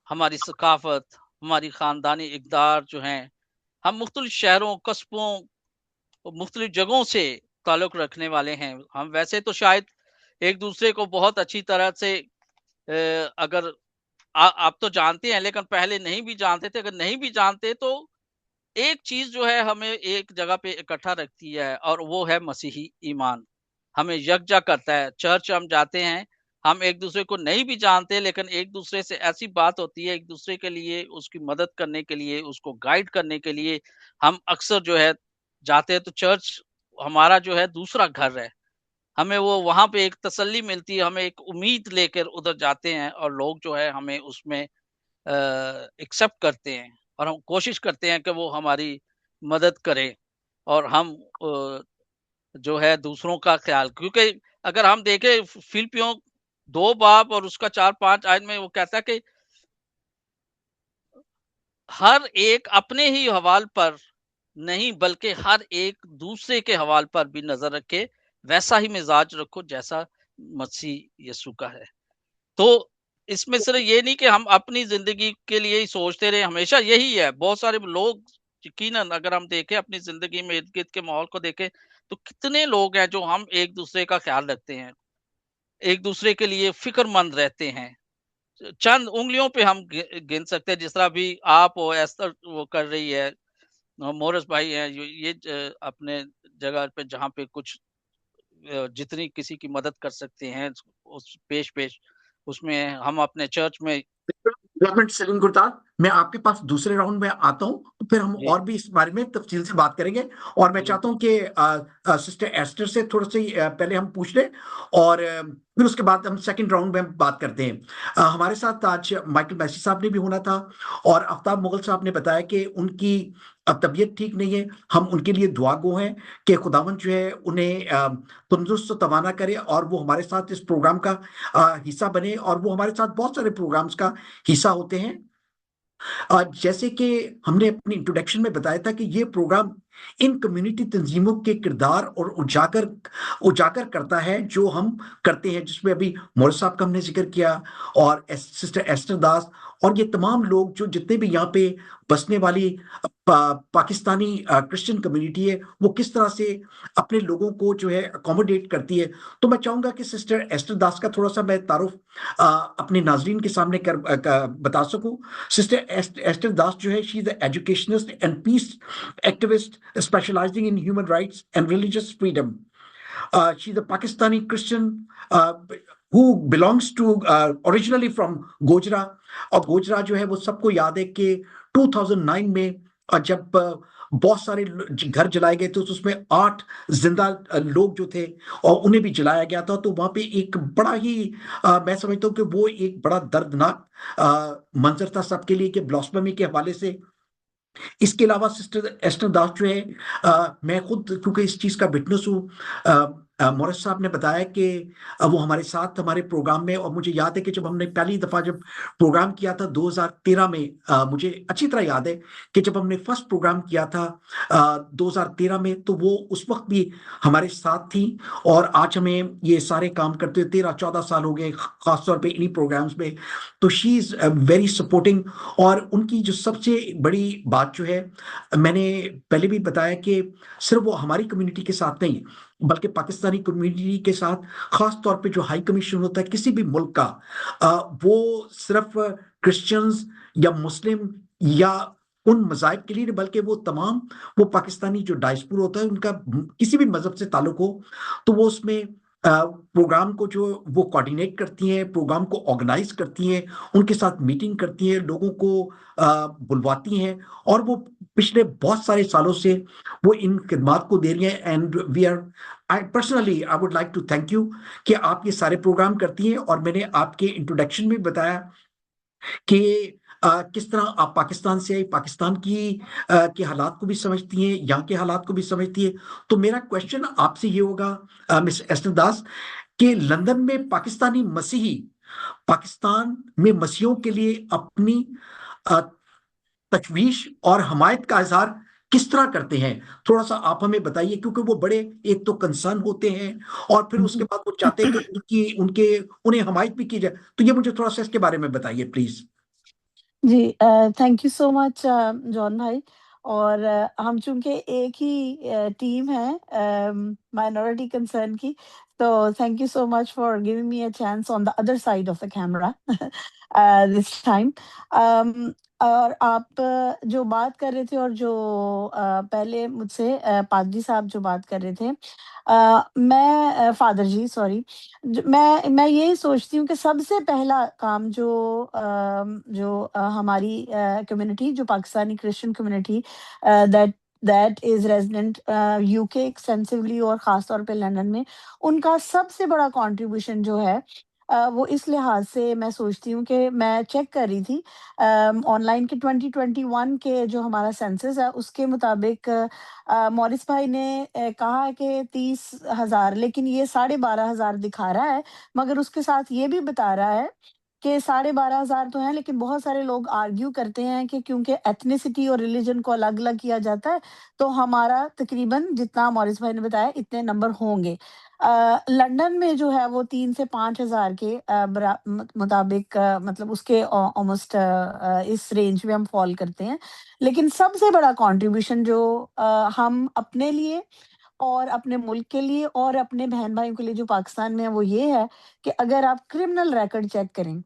हमारी सकाफ़त, हमारी ख़ानदानी इक़दार जो हैं, हम मुख्तलिफ़ शहरों, कस्बों, मुख्तलिफ़ जगहों से ताल्लुक़ रखने वाले हैं। हम वैसे तो शायद एक-दूसरे को बहुत अच्छी तरह से अगर आप तो जानते हैं, लेकिन पहले नहीं भी जानते थे। अगर नहीं भी जानते तो एक चीज़ जो है हमें एक जगह पे इकट्ठा रखती है और वो है मसीही ईमान। हमें यकजा करता है। चर्च हम जाते हैं, हम एक-दूसरे को नहीं भी जानते, लेकिन एक-दूसरे से ऐसी बात होती है, एक-दूसरे के लिए उसकी मदद करने के लिए, उसको गाइड करने के लिए हम अक्सर जो है जाते हैं। तो चर्च हमारा जो है दूसरा घर है। हमें वो वहाँ पे एक तसल्ली मिलती है, हम एक उम्मीद लेकर उधर जाते हैं और लोग जो है हमें उसमें एक्सेप्ट करते हैं और हम कोशिश करते हैं कि वो हमारी मदद करें और हम जो है दूसरों का ख्याल, क्योंकि अगर हम देखें फिलिपियों 2 बाब और उसका 4-5 आयत में वो कहता है कि हर एक अपने ही हवाल पर नहीं बल्कि हर एक दूसरे के हवाल पर भी नजर रखे, वैसा ही मिजाज रखो जैसा मसीह यीशु का है। तो इसमें सिर्फ ये नहीं कि हम अपनी जिंदगी के लिए ही सोचते रहे, हमेशा यही है। बहुत सारे लोग यकीनन अगर हम देखें अपनी जिंदगी में इर्द-गिर्द के माहौल को देखें, तो कितने लोग हैं जो हम एक दूसरे का ख्याल रखते हैं, एक दूसरे के लिए फिक्रमंद रहते हैं। चंद उंगलियों पे हम गिन सकते हैं, जिस तरह अभी आप और एस्थर वो कर रही है, मोरस भाई हैं, ये अपने जगह पे जहाँ पे कुछ जितनी किसी की मदद कर सकते हैं उस पेश उसमें हम अपने चर्च में। डेवलपमेंट सलीम गुरदार, मैं आपके पास दूसरे राउंड में आता हूं, तो फिर हम जी और भी इस बारे में तफसील से बात करेंगे। और मैं जी चाहता हूं कि सिस्टर एस्टर से थोड़ा सी पहले हम पूछ लें और फिर उसके बाद हम सेकंड राउंड में हम बात करते हैं। हमारे साथ आज माइकल मैसी साहब ने भी होना था और आफ्ताब मुगल साहब ने बताया कि उनकी अब तबीयत ठीक नहीं है। हम उनके लिए दुआ गो हैं कि खुदावंद जो है उन्हें तंदुरुस्त तवाना करे और वो हमारे साथ इस प्रोग्राम का हिस्सा बने, और वो हमारे साथ बहुत सारे प्रोग्राम्स का हिस्सा होते हैं। जैसे कि हमने अपनी इंट्रोडक्शन में बताया था कि ये प्रोग्राम इन कम्युनिटी तंजीमों के किरदार और उजागर उजागर करता है जो हम करते हैं, जिसमें अभी मोर साहब का हमने जिक्र किया और सिस्टर एस्टर दास और ये तमाम लोग जो जितने भी यहाँ पे बसने वाली पाकिस्तानी क्रिश्चियन कम्युनिटी है, वो किस तरह से अपने लोगों को जो है अकोमोडेट करती है। तो मैं चाहूंगा कि सिस्टर एस्टर दास का थोड़ा सा मैं तारुफ अपने नाजरीन के सामने बता सकूं। Sister Esther Das जो है, she is an educationist and peace activist specializing in human rights and religious freedom. She is a Pakistani Christian who belongs to originally from Gojra. और गोजरा जो है वो सबको याद है कि 2009 में जब बहुत सारे घर जलाए गए थे, तो उसमें 8 जिंदा लोग जो थे और उन्हें भी जलाया गया था। तो वहां पे एक बड़ा ही मैं समझता हूँ कि वो एक बड़ा दर्दनाक मंजर था सबके लिए कि ब्लास्फेमी के हवाले से। इसके अलावा सिस्टर एस्टर दास जो है, मैं खुद क्योंकि इस चीज का विटनेस हूँ, मोरिस साहब ने बताया कि वो हमारे साथ हमारे प्रोग्राम में, और मुझे याद है कि जब हमने पहली दफा जब प्रोग्राम किया था 2013 में, मुझे अच्छी तरह याद है कि जब हमने फर्स्ट प्रोग्राम किया था 2013 में, तो वो उस वक्त भी हमारे साथ थी। और आज हमें ये सारे काम करते हुए 13-14 साल हो गए, खासतौर पे इन्हीं प्रोग्राम्स में। तो शी इज वेरी सपोर्टिंग। और उनकी जो सबसे बड़ी बात जो है, मैंने पहले भी बताया कि सिर्फ वो हमारी कम्युनिटी के साथ नहीं, बल्कि पाकिस्तानी कम्युनिटी के साथ, खास तौर पे जो हाई कमीशन होता है किसी भी मुल्क का, वो सिर्फ क्रिश्चियंस या मुस्लिम या उन मज़ाहिब के लिए नहीं, बल्कि वो तमाम, वो पाकिस्तानी जो डायस्पोरा होता है उनका किसी भी मजहब से ताल्लुक हो, तो वो उसमें प्रोग्राम को जो वो कोऑर्डिनेट करती हैं, प्रोग्राम को ऑर्गेनाइज करती हैं, उनके साथ मीटिंग करती हैं, लोगों को बुलवाती हैं। और वो पिछले बहुत सारे सालों से वो इन खिदमात को दे रही हैं। And we are, I personally I would like to thank you कि आप ये सारे प्रोग्राम करती हैं। और मैंने आपके इंट्रोडक्शन में बताया कि किस तरह आप पाकिस्तान से आई, पाकिस्तान की हालात को भी समझती हैं, यहाँ के हालात को भी समझती है। तो मेरा क्वेश्चन आपसे ये होगा मिस एस्टर दास, कि लंदन में पाकिस्तानी मसीही पाकिस्तान में मसीहों के लिए अपनी अ, तशवीश और हमायत का इजहार किस तरह करते हैं, थोड़ा सा आप हमें बताइए। क्योंकि वो बड़े एक तो कंसर्न होते हैं, और फिर उसके बाद वो चाहते हैं कि उनकी उनके उन्हें हमायत भी की जाए। तो ये मुझे थोड़ा सा इसके बारे में बताइए प्लीज। जी, thank you so much John भाई। और हम चूंकि एक ही टीम है माइनॉरिटी कंसर्न की, तो thank you so much for giving me a chance on the other side of the camera this time. और आप जो बात कर रहे थे, और जो पहले मुझसे पादरी साहब जो बात कर रहे थे, मैं फादर जी सॉरी, मैं यही सोचती हूँ कि सबसे पहला काम जो हमारी कम्युनिटी, जो Pakistani Christian community that that is resident UK extensively, और खास तौर पे लंदन में, उनका सबसे बड़ा कंट्रीब्यूशन जो है, वो इस लिहाज से मैं सोचती हूँ कि मैं चेक कर रही थी ऑनलाइन के 2021 के जो हमारा सेंसस है उसके मुताबिक, मॉरिस भाई ने कहा है कि 30,000, लेकिन ये 12,500 दिखा रहा है। मगर उसके साथ ये भी बता रहा है कि 12,500 तो हैं, लेकिन बहुत सारे लोग आर्ग्यू करते हैं कि क्योंकि एथनिसिटी और रिलीजन को अलग अलग किया जाता है, तो हमारा तकरीबन जितना मॉरिस भाई ने बताया इतने नंबर होंगे। लंदन में जो है वो 3 से 5,000 के मुताबिक, मतलब उसके ऑलमोस्ट इस रेंज में हम फॉल करते हैं। लेकिन सबसे बड़ा कंट्रीब्यूशन जो हम अपने लिए और अपने मुल्क के लिए और अपने बहन भाइयों के लिए जो पाकिस्तान में है, वो ये है कि अगर आप क्रिमिनल रिकॉर्ड चेक करें,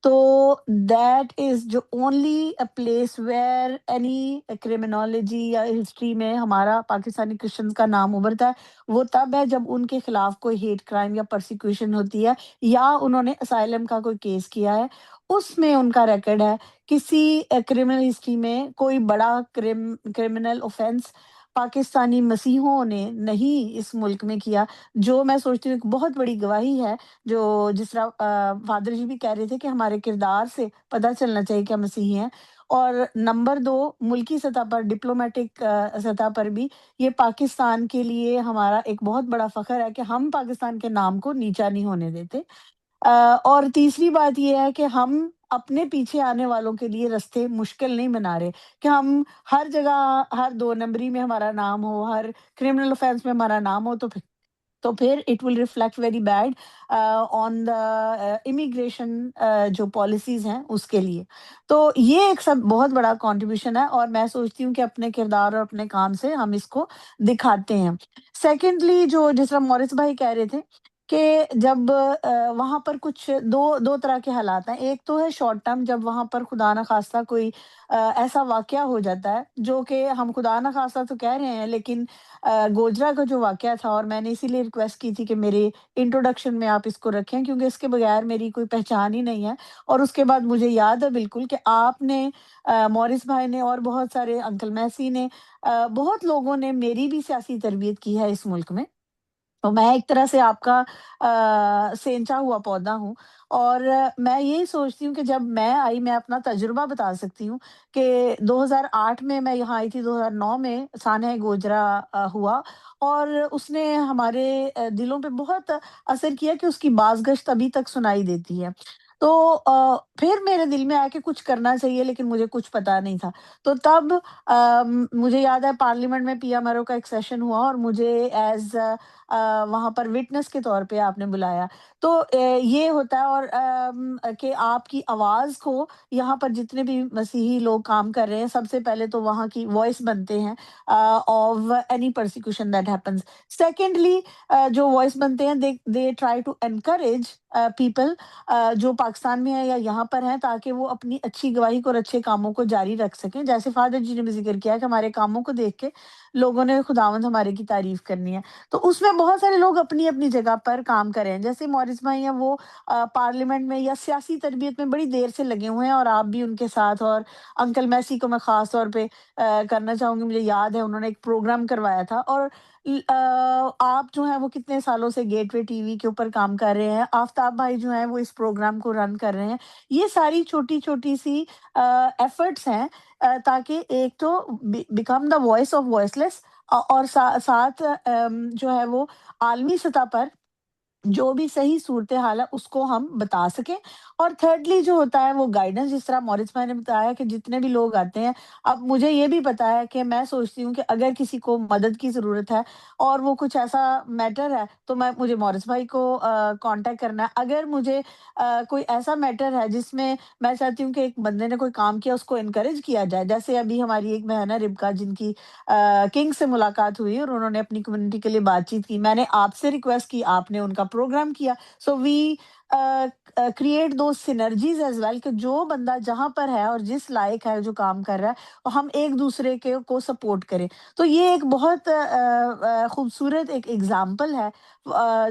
तो दैट इज जो only a place where any criminology या हिस्ट्री में हमारा पाकिस्तानी क्रिश्चियंस का नाम उभरता है, वो तब है जब उनके खिलाफ कोई हेट क्राइम या परसिक्यूशन होती है, या उन्होंने असाइलम का कोई केस किया है, उसमें उनका रिकॉर्ड है। किसी क्रिमिनल हिस्ट्री में कोई बड़ा क्रिमिनल ऑफेंस पाकिस्तानी मसीहों ने नहीं इस मुल्क में किया, जो मैं सोचती हूँ एक बहुत बड़ी गवाही है। जो जिस तरह फादर जी भी कह रहे थे कि हमारे किरदार से पता चलना चाहिए कि हम मसीही हैं। और नंबर 2, मुल्की सतह पर, डिप्लोमेटिक सतह पर भी ये पाकिस्तान के लिए हमारा एक बहुत बड़ा फ़ख्र है कि हम पाकिस्तान के नाम को नीचा नहीं होने देते। और तीसरी बात ये है कि हम अपने पीछे आने वालों के लिए रास्ते मुश्किल नहीं बना रहे, कि हम हर जगह, हर 2 नंबरी में हमारा नाम हो, हर क्रिमिनल ऑफेंस में हमारा नाम हो, तो फिर it will reflect very bad on the immigration जो पॉलिसीज हैं उसके लिए। तो ये एक सब बहुत बड़ा कंट्रीब्यूशन है, और मैं सोचती हूँ कि अपने किरदार और अपने काम से हम इसको दिखाते हैं। सेकेंडली, जो जिस तरह मॉरिस भाई कह रहे थे कि जब वहाँ पर कुछ दो तरह के हालात हैं। एक तो है शॉर्ट टर्म, जब वहाँ पर खुदा ना खास्ता कोई ऐसा वाक़या हो जाता है, जो कि हम खुदा ना खास्ता तो कह रहे हैं, लेकिन गोजरा का जो वाक़या था, और मैंने इसीलिए रिक्वेस्ट की थी कि मेरे इंट्रोडक्शन में आप इसको रखें, क्योंकि इसके बगैर मेरी कोई पहचान ही नहीं है। और उसके बाद मुझे याद है बिल्कुल कि आपने, मॉरिस भाई ने, और बहुत सारे, अंकल मैसी ने, बहुत लोगों ने मेरी भी सियासी तरबियत की है इस मुल्क में। तो मैं एक तरह से आपका सेंचा हुआ पौधा हूँ। और मैं यही सोचती हूँ कि जब मैं आई, मैं अपना तजुर्बा बता सकती हूँ कि 2008 में मैं यहाँ आई थी, 2009 में सानह गोजरा हुआ, और उसने हमारे दिलों पे बहुत असर किया कि उसकी बाज़गश्त अभी तक सुनाई देती है। तो फिर मेरे दिल में आया कि कुछ करना चाहिए, लेकिन मुझे कुछ पता नहीं था। तो तब मुझे याद है पार्लियामेंट में पीएमआरओ का एक सेशन हुआ, और मुझे एज़ वहाँ पर विटनेस के तौर पे आपने बुलाया। तो ये होता है, और कि आपकी आवाज़ को यहाँ पर जितने भी मसीही लोग काम कर रहे हैं, सबसे पहले तो वहाँ की वॉइस बनते हैं of any persecution that happens. Secondly, जो वॉइस बनते हैं, they try to encourage people जो पाकिस्तान में है या यहाँ पर हैं, ताकि वो अपनी अच्छी गवाही को और अच्छे कामों को जारी रख सकें। जैसे फादर जी ने भी ज़िक्र किया कि हमारे कामों को देख के लोगों ने खुदावंद हमारे की तारीफ़ करनी है। तो उसमें बहुत सारे लोग अपनी-अपनी जगह पर काम कर रहे हैं। जैसे मॉरिस भाई हैं, वो पार्लियामेंट में या सियासी तरबियत में बड़ी देर से लगे हुए हैं, और आप भी उनके साथ। और अंकल मैसी को मैं ख़ास तौर पे करना चाहूँगी, मुझे याद है उन्होंने एक प्रोग्राम करवाया था। और आप जो हैं वो कितने सालों से गेटवे टीवी के ऊपर काम कर रहे हैं। आफ़ताब भाई जो हैं वो इस प्रोग्राम को रन कर रहे हैं। ये सारी छोटी-छोटी सी एफर्ट्स हैं, ताकि एक तो become the voice of voiceless, और साथ जो है वो आलमी सतह पर जो भी सही सूरत-ए-हाल है उसको हम बता सकें। और थिर्डली जो होता है वो गाइडेंस, जिस तरह मॉरिस भाई ने बताया कि जितने भी लोग आते हैं, अब मुझे ये भी पता है कि मैं सोचती हूँ कि अगर किसी को मदद की ज़रूरत है और वो कुछ ऐसा मैटर है, तो मुझे मॉरिस भाई को कॉन्टैक्ट करना है। अगर मुझे कोई ऐसा मैटर है जिसमें मैं चाहती हूँ कि एक बंदे ने कोई काम किया, उसको एनकरेज किया जाए। जैसे अभी हमारी एक बहन है रिबका, जिनकी किंग से मुलाकात हुई और उन्होंने अपनी कम्युनिटी के लिए बातचीत की। मैंने आपसे रिक्वेस्ट की, आपने उनका प्रोग्राम किया। So we create those synergies as well, कि जो बंदा जहाँ पर है और जिस लायक है जो काम कर रहा है, हम एक-दूसरे के को सपोर्ट करें। तो ये एक बहुत खूबसूरत एक एग्ज़ाम्पल है,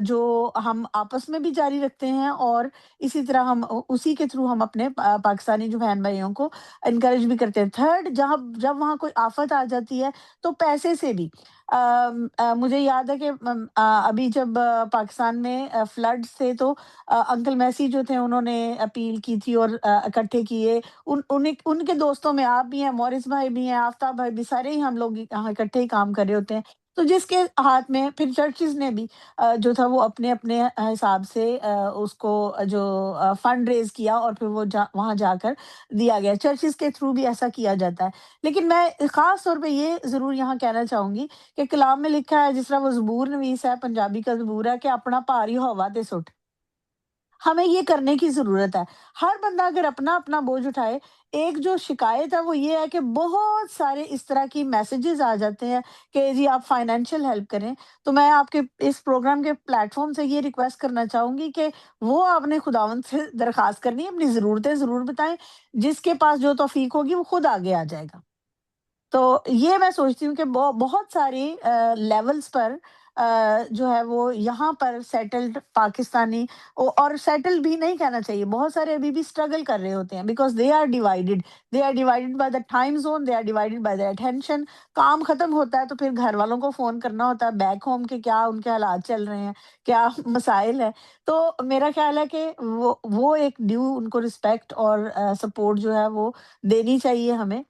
जो हम आपस में भी जारी रखते हैं, और इसी तरह हम उसी के थ्रू हम अपने पाकिस्तानी जो बहन-भाइयों को एनकरेज भी करते हैं। थर्ड, जब वहाँ कोई आफ़त आ जाती है, तो पैसे से भी मुझे याद है कि अभी जब पाकिस्तान में फ्लड्स थे, तो अंकल मैसी जो थे, उन्होंने अपील की थी और इकट्ठे किए। उनके दोस्तों में आप भी हैं, मॉरिस भाई भी हैं, आफ़ताब भाई भी, सारे ही हम लोग यहाँ इकट्ठे ही काम कर रहे होते हैं। तो जिसके हाथ में, फिर चर्चेज़ ने भी जो था वो अपने-अपने हिसाब से उसको जो फंड रेज़ किया, और फिर वो वहाँ जाकर दिया गया। चर्चेज़ के थ्रू भी ऐसा किया जाता है। लेकिन मैं ख़ास तौर पे ये ज़रूर यहाँ कहना चाहूँगी कि कलाम में लिखा है, जिस तरह वो ज़बूर नवीस है, पंजाबी का ज़बूर है, कि अपना भारी हवा ते सुट। हमें ये करने की ज़रूरत है। हर बंदा अगर अपना-अपना बोझ उठाए। एक जो शिकायत है वो ये है कि बहुत सारे इस तरह की मैसेजेज़ आ जाते हैं कि जी आप फाइनेंशियल हेल्प करें। तो मैं आपके इस प्रोग्राम के प्लेटफ़ॉर्म से ये रिक्वेस्ट करना चाहूँगी कि वो आपने खुदावंद से दरख़्वास्त करनी है, अपनी ज़रूरतें ज़रूर बताएँ। जिसके पास जो तौफ़ीक होगी वो खुद आगे आ जाएगा। तो ये मैं सोचती हूँ कि बहुत सारी लेवल्स पर जो है वो यहाँ पर सेटल्ड पाकिस्तानी, और सेटल भी नहीं कहना चाहिए, बहुत सारे अभी भी स्ट्रगल कर रहे होते हैं, because they are divided by the time zone, they are divided by the attention. काम खत्म होता है तो फिर घर वालों को फोन करना होता है बैक होम के, क्या उनके हालात चल रहे हैं, क्या मसाइल है। तो मेरा ख्याल है कि वो एक ड्यू उनको रिस्पेक्ट और सपोर्ट जो है वो देनी चाहिए हमें,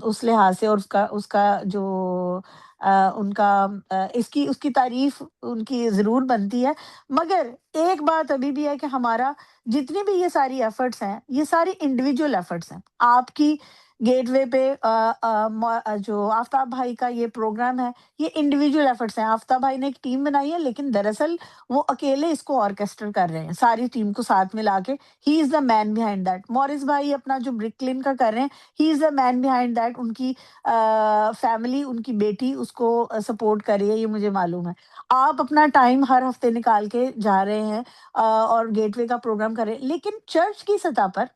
उस लिहाज से, और उसका उसका जो उनका इसकी उसकी तारीफ उनकी ज़रूर बनती है। मगर एक बात अभी भी है कि हमारा जितनी भी ये सारी एफर्ट्स हैं, ये सारी इंडिविजुअल एफर्ट्स हैं। आपकी गेटवे पे जो आफ्ताब भाई का ये प्रोग्राम है, ये इंडिविजुअल एफर्ट्स हैं। आफ्ताब भाई ने एक टीम बनाई है, लेकिन दरअसल वो अकेले इसको ऑर्केस्ट्रेट कर रहे हैं, सारी टीम को साथ मिला के। He is the man behind that. Morris भाई अपना जो ब्रिकलिन का कर रहे हैं, he is the man behind that. उनकी फैमिली, उनकी बेटी उसको सपोर्ट कर रही है, ये मुझे मालूम है। आप अपना टाइम हर हफ्ते निकाल के जा रहे हैं और गेटवे का प्रोग्राम कर रहे हैं, लेकिन चर्च की सतह पर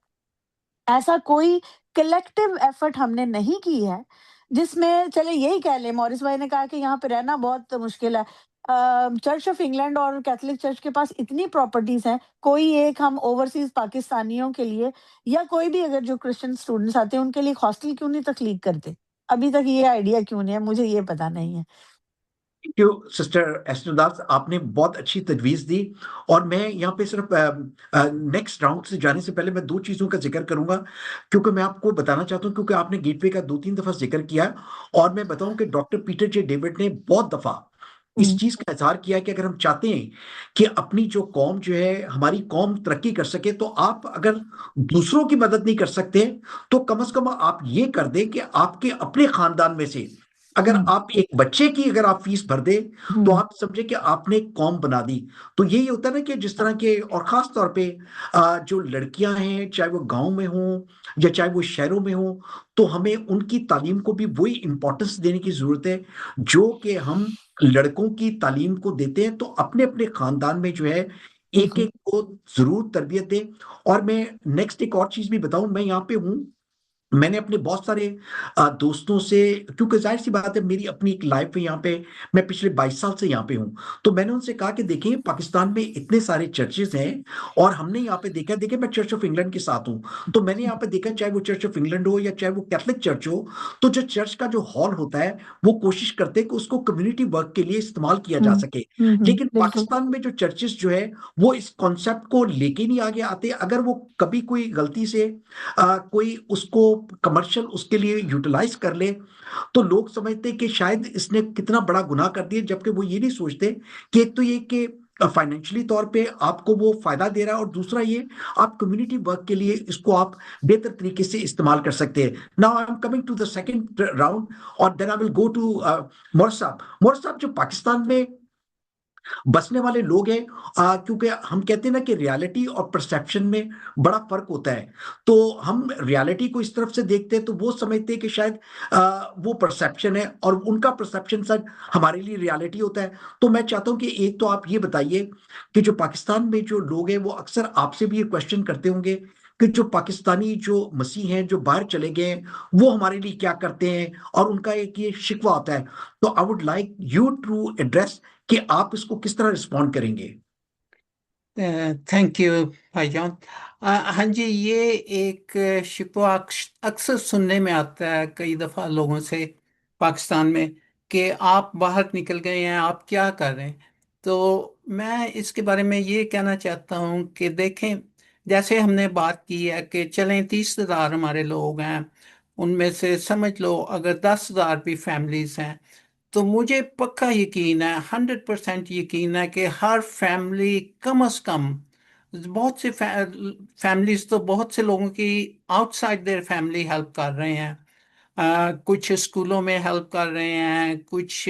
ऐसा कोई कलेक्टिव एफर्ट हमने नहीं की है, जिसमें चले यही कह लें, मॉरिस भाई ने कहा कि यहाँ पे रहना बहुत मुश्किल है। चर्च ऑफ इंग्लैंड और कैथोलिक चर्च के पास इतनी प्रॉपर्टीज़ हैं, कोई एक हम ओवरसीज़ पाकिस्तानियों के लिए या कोई भी अगर जो क्रिश्चियन स्टूडेंट्स आते हैं, उनके लिए एक हॉस्टल क्यों नहीं तख्लीक करते? अभी तक ये आइडिया क्यों नहीं है, मुझे ये पता नहीं है। थैंक यू सिस्टर एस्टर दास, आपने बहुत अच्छी तजवीज़ दी। और मैं यहाँ पे सिर्फ नेक्स्ट राउंड से जाने से पहले मैं दो चीज़ों का जिक्र करूंगा, क्योंकि मैं आपको बताना चाहता हूँ, क्योंकि आपने गेटवे का 2-3 दफ़ा जिक्र किया है। और मैं बताऊं कि डॉक्टर पीटर जे डेविड ने बहुत दफ़ा इस हुँ, चीज का इजहार किया है कि अगर हम चाहते हैं कि अपनी जो कौम जो है, हमारी कौम तरक्की कर सके, तो आप अगर दूसरों की मदद नहीं कर सकते, तो कम से कम आप ये कर दें कि आपके अपने खानदान में से अगर हुँ, आप एक बच्चे की अगर आप फीस भर दे, तो हुँ, आप समझे कि आपने एक कौम बना दी। तो यही होता है ना कि जिस तरह के, और खास तौर पे जो लड़कियां हैं, चाहे वो गांव में हो या चाहे वो शहरों में हो, तो हमें उनकी तालीम को भी वही इंपॉर्टेंस देने की जरूरत है जो कि हम लड़कों की तालीम को देते हैं। तो अपने अपने खानदान में जो है, एक बिल्कुल। एक को जरूर तरबियत दें। और मैं नेक्स्ट एक और चीज भी बताऊं, मैं यहाँ पे हूं, मैंने अपने बहुत सारे दोस्तों से, क्योंकि जाहिर सी बात है मेरी अपनी एक लाइफ है यहाँ पे, मैं पिछले 22 साल से यहाँ पे हूँ, तो मैंने उनसे कहा कि देखें, पाकिस्तान में इतने सारे चर्चेज हैं, और हमने यहाँ पे देखा, देखें मैं चर्च ऑफ इंग्लैंड के साथ हूँ, तो मैंने यहाँ पे देखा, चाहे वो चर्च ऑफ इंग्लैंड हो या चाहे वो कैथलिक चर्च हो, तो जो चर्च का जो हॉल होता है, वो कोशिश करते हैं कि उसको कम्युनिटी वर्क के लिए इस्तेमाल किया जा हुँ, सके। हुँ, लेकिन बिल्कुल। पाकिस्तान में जो चर्चेज जो है, वो इस कॉन्सेप्ट को लेके नहीं आगे आते। अगर वो कभी कोई गलती से कोई उसको कमर्शियल उसके लिए यूटिलाइज कर ले, तो लोग समझते कि शायद इसने कितना बड़ा गुनाह कर दिया, जबकि वो ये नहीं सोचते कि एक तो ये कि फाइनेंशियली तौर पे आपको वो फायदा दे रहा है, और दूसरा ये आप कम्युनिटी वर्क के लिए इसको आप बेहतर तरीके से इस्तेमाल कर सकते हैं। Now I am coming to the second round, और then I will go to Morris साहब जो पाकिस्तान में बसने वाले लोग हैं, क्योंकि हम कहते हैं ना कि रियलिटी और परसेप्शन में बड़ा फर्क होता है। तो हम रियलिटी को इस तरफ से देखते हैं, तो वो समझते हैं कि शायद वो परसेप्शन है, और उनका परसेप्शन शायद हमारे लिए रियलिटी होता है। तो मैं चाहता हूं कि एक तो आप ये बताइए कि जो पाकिस्तान में जो लोग हैं, वो अक्सर आपसे भी ये क्वेश्चन करते होंगे कि जो पाकिस्तानी जो मसीह हैं, जो बाहर चले गए हैं, वो हमारे लिए क्या करते हैं, और उनका एक ये शिकवा होता है। तो I would like you to address कि आप इसको किस तरह रिस्पॉन्ड करेंगे। थैंक यू भाईजान। हाँ जी, ये एक शिकवा अक्सर सुनने में आता है कई दफ़ा लोगों से पाकिस्तान में, कि आप बाहर निकल गए हैं, आप क्या कर रहे हैं। तो मैं इसके बारे में ये कहना चाहता हूँ कि देखें, जैसे हमने बात की है कि चलें 30,000 हमारे लोग हैं, उनमें से समझ लो अगर 10,000 भी फैमिलीज हैं, तो मुझे पक्का यकीन है, 100% यकीन है कि हर फैमिली कम से कम, बहुत से फैमिलीज तो बहुत से लोगों की आउटसाइड देयर फैमिली हेल्प कर रहे हैं। कुछ स्कूलों में हेल्प कर रहे हैं, कुछ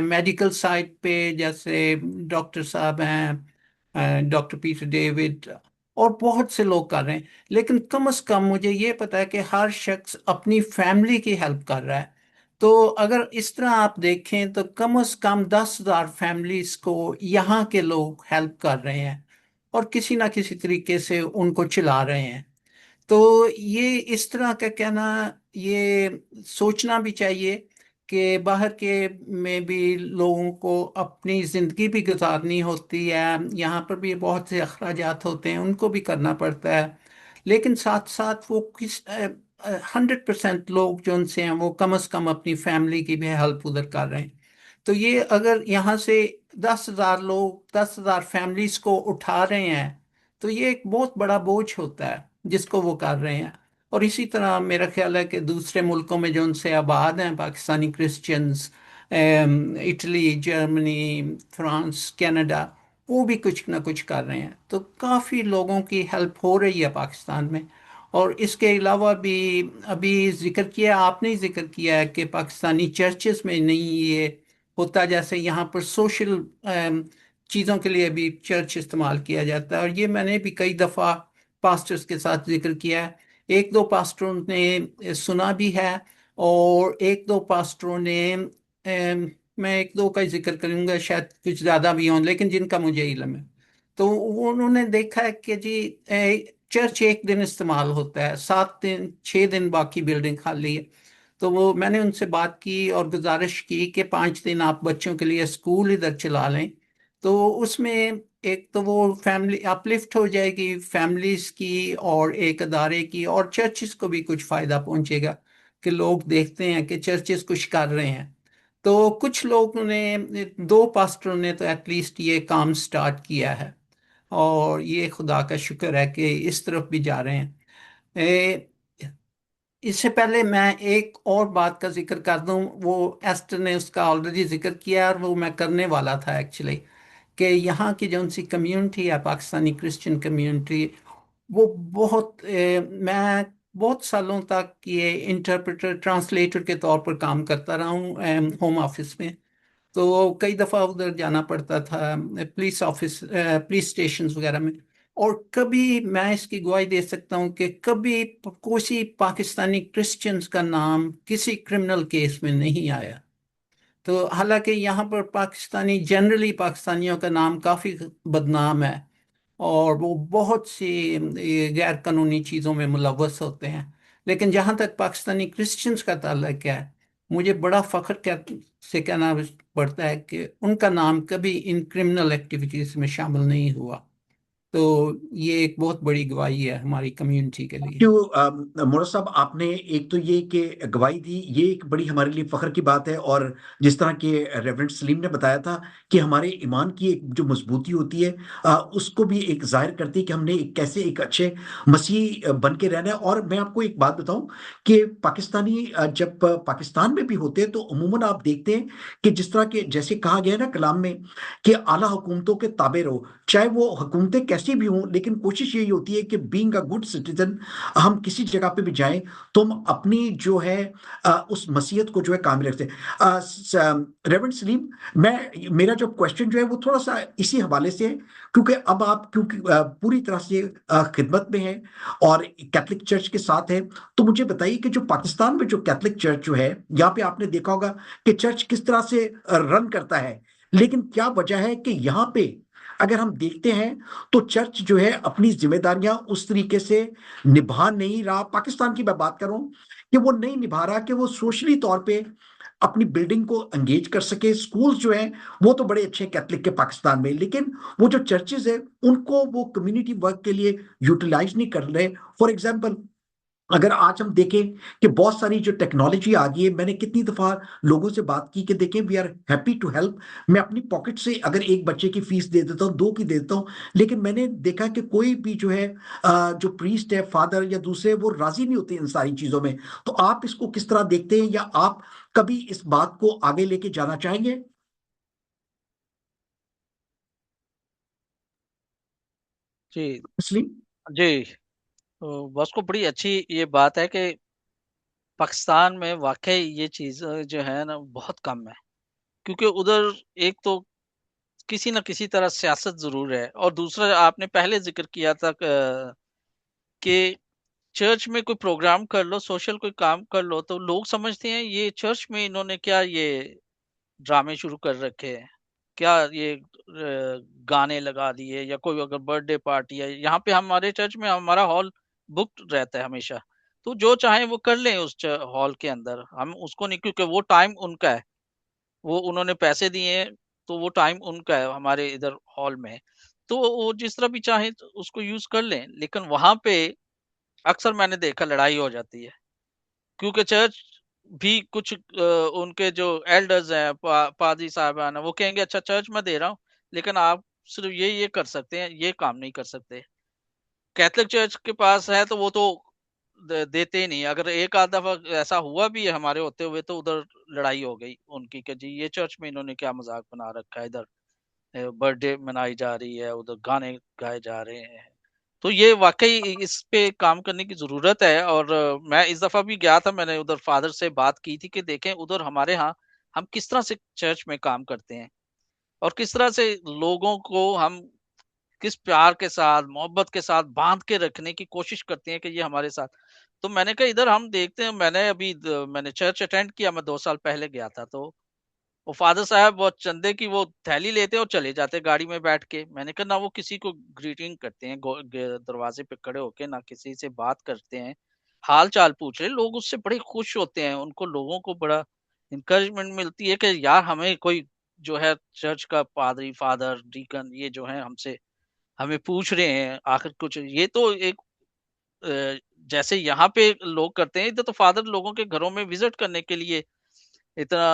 मेडिकल साइड पे जैसे डॉक्टर साहब हैं, डॉक्टर पीटर डेविड, और बहुत से लोग कर रहे हैं। लेकिन कम से कम मुझे ये पता है कि हर शख्स अपनी फैमिली की हेल्प कर रहा है। तो अगर इस तरह आप देखें तो कम से कम 10,000 फैमिलीज को यहाँ के लोग हेल्प कर रहे हैं, और किसी ना किसी तरीके से उनको चला रहे हैं। तो ये इस तरह का कहना, ये सोचना भी चाहिए कि बाहर के में भी लोगों को अपनी ज़िंदगी भी गुजारनी होती है, यहाँ पर भी बहुत से अखराजात होते हैं, उनको भी करना पड़ता है। लेकिन साथ साथ वो 100% लोग जो उनसे हैं, वो कम से कम अपनी फैमिली की भी हेल्प उधर कर रहे हैं। तो ये अगर यहाँ से 10,000 लोग 10,000 फैमिलीज को उठा रहे हैं, तो ये एक बहुत बड़ा बोझ होता है जिसको वो कर रहे हैं। और इसी तरह मेरा ख्याल है कि दूसरे मुल्कों में जो उनसे आबाद हैं Pakistani Christians, Italy, Germany, France, Canada, वो भी कुछ ना कुछ कर रहे हैं। तो काफ़ी लोगों की हेल्प हो रही है पाकिस्तान में। और इसके अलावा भी अभी जिक्र किया, आपने ही जिक्र किया है कि पाकिस्तानी चर्चेस में नहीं ये होता, जैसे यहाँ पर सोशल चीज़ों के लिए भी चर्च इस्तेमाल किया जाता है। और ये मैंने भी कई दफ़ा पास्टर्स के साथ जिक्र किया है। एक दो पास्टरों ने सुना भी है, और एक दो पास्टरों ने मैं एक दो का ही जिक्र करूंगा, शायद कुछ ज़्यादा भी हों, लेकिन जिनका मुझे इल्म है, तो उन्होंने देखा है कि जी चर्च एक दिन इस्तेमाल होता है, 7 दिन 6 दिन बाकी बिल्डिंग खाली है। तो वो मैंने उनसे बात की और गुजारिश की कि 5 दिन आप बच्चों के लिए स्कूल इधर चला लें, तो उसमें एक तो वो फैमिली अपलिफ्ट हो जाएगी फैमिलीज की, और एक अदारे की, और चर्चिस को भी कुछ फायदा पहुंचेगा कि लोग देखते हैं कि चर्चिस कुछ कर रहे हैं। तो कुछ लोगों ने, दो पास्टरों ने तो एटलीस्ट ये काम स्टार्ट किया है, और ये खुदा का शुक्र है कि इस तरफ भी जा रहे हैं। ए, इससे पहले मैं एक और बात का जिक्र कर दूं, वो एस्टर ने उसका ऑलरेडी जिक्र किया, और वो मैं करने वाला था एक्चुअली, कि यहाँ की जो सी कम्युनिटी है, पाकिस्तानी क्रिश्चियन कम्युनिटी, वो बहुत मैं बहुत सालों तक ये इंटरप्रेटर ट्रांसलेटर के तौर पर काम करता रहा हूँ होम ऑफिस में। तो कई दफ़ा उधर जाना पड़ता था, पुलिस ऑफिस पुलिस स्टेशन वगैरह में। और कभी मैं इसकी गवाही दे सकता हूँ कि कभी किसी पाकिस्तानी क्रिश्चियंस का नाम किसी क्रिमिनल केस में नहीं आया। तो हालांकि यहाँ पर पाकिस्तानी, जनरली पाकिस्तानियों का नाम काफ़ी बदनाम है, और वो बहुत सी गैर कानूनी चीज़ों में मुलव्वस होते हैं। लेकिन जहाँ तक पाकिस्तानी क्रिश्चियंस का ताल्लुक है, मुझे बड़ा फख्र से कहना पड़ता है कि उनका नाम कभी इन क्रिमिनल एक्टिविटीज़ में शामिल नहीं हुआ। तो ये एक बहुत बड़ी गवाही है हमारी कम्युनिटी के लिए। क्यों मोरा साहब, आपने एक तो ये कि गवाही दी, ये एक बड़ी हमारे लिए फख्र की बात है। और जिस तरह के रेवरेंड सलीम ने बताया था कि हमारे ईमान की एक जो मजबूती होती है, उसको भी एक जाहिर करती है कि हमने कैसे एक अच्छे मसीह बन के रहना है। और मैं आपको एक बात बताऊं कि पाकिस्तानी जब पाकिस्तान में भी होते हैं तो अमूमन आप देखते हैं कि जिस तरह के, जैसे कहा गया है ना कलाम में, कि आला हुकूमतों के ताबे रहो, चाहे वो हुकूमतें कैसी भी हों, लेकिन कोशिश यही होती है कि बीइंग अ गुड सिटीजन, हम किसी जगह पे भी जाएं तो हम अपनी जो है उस मसीहत को जो है कायम रखते हैं। रेवरेंड सलीम, मैं मेरा जो क्वेश्चन जो है वो थोड़ा सा इसी हवाले से है, क्योंकि अब आप क्योंकि पूरी तरह से खिदमत में हैं और कैथलिक चर्च के साथ हैं, तो मुझे बताइए कि जो पाकिस्तान में जो कैथलिक चर्च जो है, यहाँ पे आपने देखा होगा कि चर्च किस तरह से रन करता है, लेकिन क्या वजह है कि यहाँ पे अगर हम देखते हैं तो चर्च जो है अपनी जिम्मेदारियां उस तरीके से निभा नहीं रहा। पाकिस्तान की मैं बात कर रहा हूं कि वो नहीं निभा रहा कि वो सोशली तौर पे अपनी बिल्डिंग को एंगेज कर सके। स्कूल्स जो है वो तो बड़े अच्छे कैथलिक के पाकिस्तान में, लेकिन वो जो चर्चेज है उनको वो कम्युनिटी वर्क के लिए यूटिलाइज नहीं कर रहे। फॉर एग्जाम्पल, अगर आज हम देखें कि बहुत सारी जो टेक्नोलॉजी आ गई है, मैंने कितनी दफा लोगों से बात की कि देखें we are happy to help, मैं अपनी पॉकेट से अगर एक बच्चे की फीस दे देता हूँ, दो की दे देता हूँ, लेकिन मैंने देखा कि कोई भी जो है जो प्रीस्ट है, फादर या दूसरे, वो राजी नहीं होते इन सारी चीजों में। तो आप इसको किस तरह देखते हैं, या आप कभी इस बात को आगे लेके जाना चाहेंगे? जी मुस्लिम। जी। तो बस को बड़ी अच्छी ये बात है कि पाकिस्तान में वाकई ये चीज जो है ना बहुत कम है, क्योंकि उधर एक तो किसी न किसी तरह सियासत जरूर है, और दूसरा आपने पहले जिक्र किया था कि चर्च में कोई प्रोग्राम कर लो, सोशल कोई काम कर लो, तो लोग समझते हैं ये चर्च में इन्होंने क्या ये ड्रामे शुरू कर रखे हैं, क्या ये गाने लगा दिए, या कोई अगर बर्थडे पार्टी है। यहाँ पे हमारे चर्च में हमारा हॉल बुक्ड रहता है हमेशा, तो जो चाहे वो कर लें उस हॉल के अंदर, हम उसको नहीं, क्योंकि वो टाइम उनका है, वो उन्होंने पैसे दिए हैं, तो वो टाइम उनका है हमारे इधर हॉल में। तो वो जिस तरह भी चाहे तो उसको यूज कर लें, लेकिन वहां पे अक्सर मैंने देखा लड़ाई हो जाती है, क्योंकि चर्च भी कुछ उनके जो एल्डर्स हैं, पादरी साहबान है, वो कहेंगे अच्छा चर्च मैं दे रहा हूँ, लेकिन आप सिर्फ ये कर सकते हैं, ये काम नहीं कर सकते। कैथलिक चर्च के पास है तो वो तो देते ही नहीं। अगर एक आध दफा ऐसा हुआ भी है हमारे होते हुए, तो उधर लड़ाई हो गई उनकी कि जी ये चर्च में इन्होंने क्या मजाक बना रखा है, इधर बर्थडे मनाई जा रही है, उधर गाने गाए जा रहे हैं। तो ये वाकई इस पे काम करने की जरूरत है। और मैं इस दफा भी गया था, मैंने उधर फादर से बात की थी कि देखें उधर हमारे यहाँ हम किस तरह से चर्च में काम करते हैं और किस तरह से लोगों को हम किस प्यार के साथ मोहब्बत के साथ बांध के रखने की कोशिश करते हैं कि ये हमारे साथ। तो मैंने कहा इधर हम देखते हैं, मैंने चर्च अटेंड किया, मैं 2 साल पहले गया था। तो वो फादर साहब वो चंदे की वो थैली लेते और चले जाते गाड़ी में बैठ के। मैंने कहा ना वो किसी को ग्रीटिंग करते हैं दरवाजे पे खड़े होके, ना किसी से बात करते हैं, हाल चाल पूछ रहे। लोग उससे बड़े खुश होते हैं, उनको लोगों को बड़ा इंकरेजमेंट मिलती है कि यार हमें कोई जो है चर्च का पादरी फादर डीकन ये जो है हमसे हमें पूछ रहे हैं आखिर कुछ। ये तो एक जैसे यहाँ पे लोग करते हैं, इधर तो फादर लोगों के घरों में विजिट करने के लिए इतना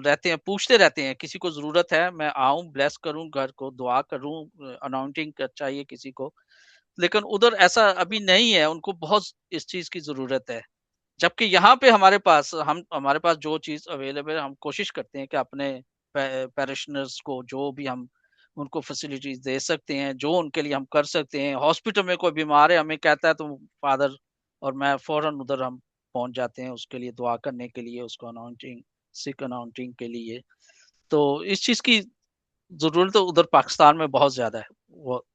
रहते हैं, पूछते रहते हैं किसी को जरूरत है मैं आऊं ब्लेस करूं घर को, दुआ करूं, अनाउंटिंग चाहिए किसी को। लेकिन उधर ऐसा अभी नहीं है, उनको बहुत इस चीज की जरूरत है। जबकि यहाँ पे हमारे पास जो चीज अवेलेबल है, हम कोशिश करते हैं कि अपने पैरिशनर्स को जो भी हम उनको फैसिलिटीज दे सकते हैं, जो उनके लिए हम कर सकते हैं। हॉस्पिटल में कोई बीमार है हमें कहता है तो फादर और मैं फौरन उधर हम पहुंच जाते हैं उसके लिए दुआ करने के लिए, उसको अनाउंटिंग सिक अनाउंटिंग के लिए। तो इस चीज की जरूरत तो उधर पाकिस्तान में बहुत ज्यादा है वो।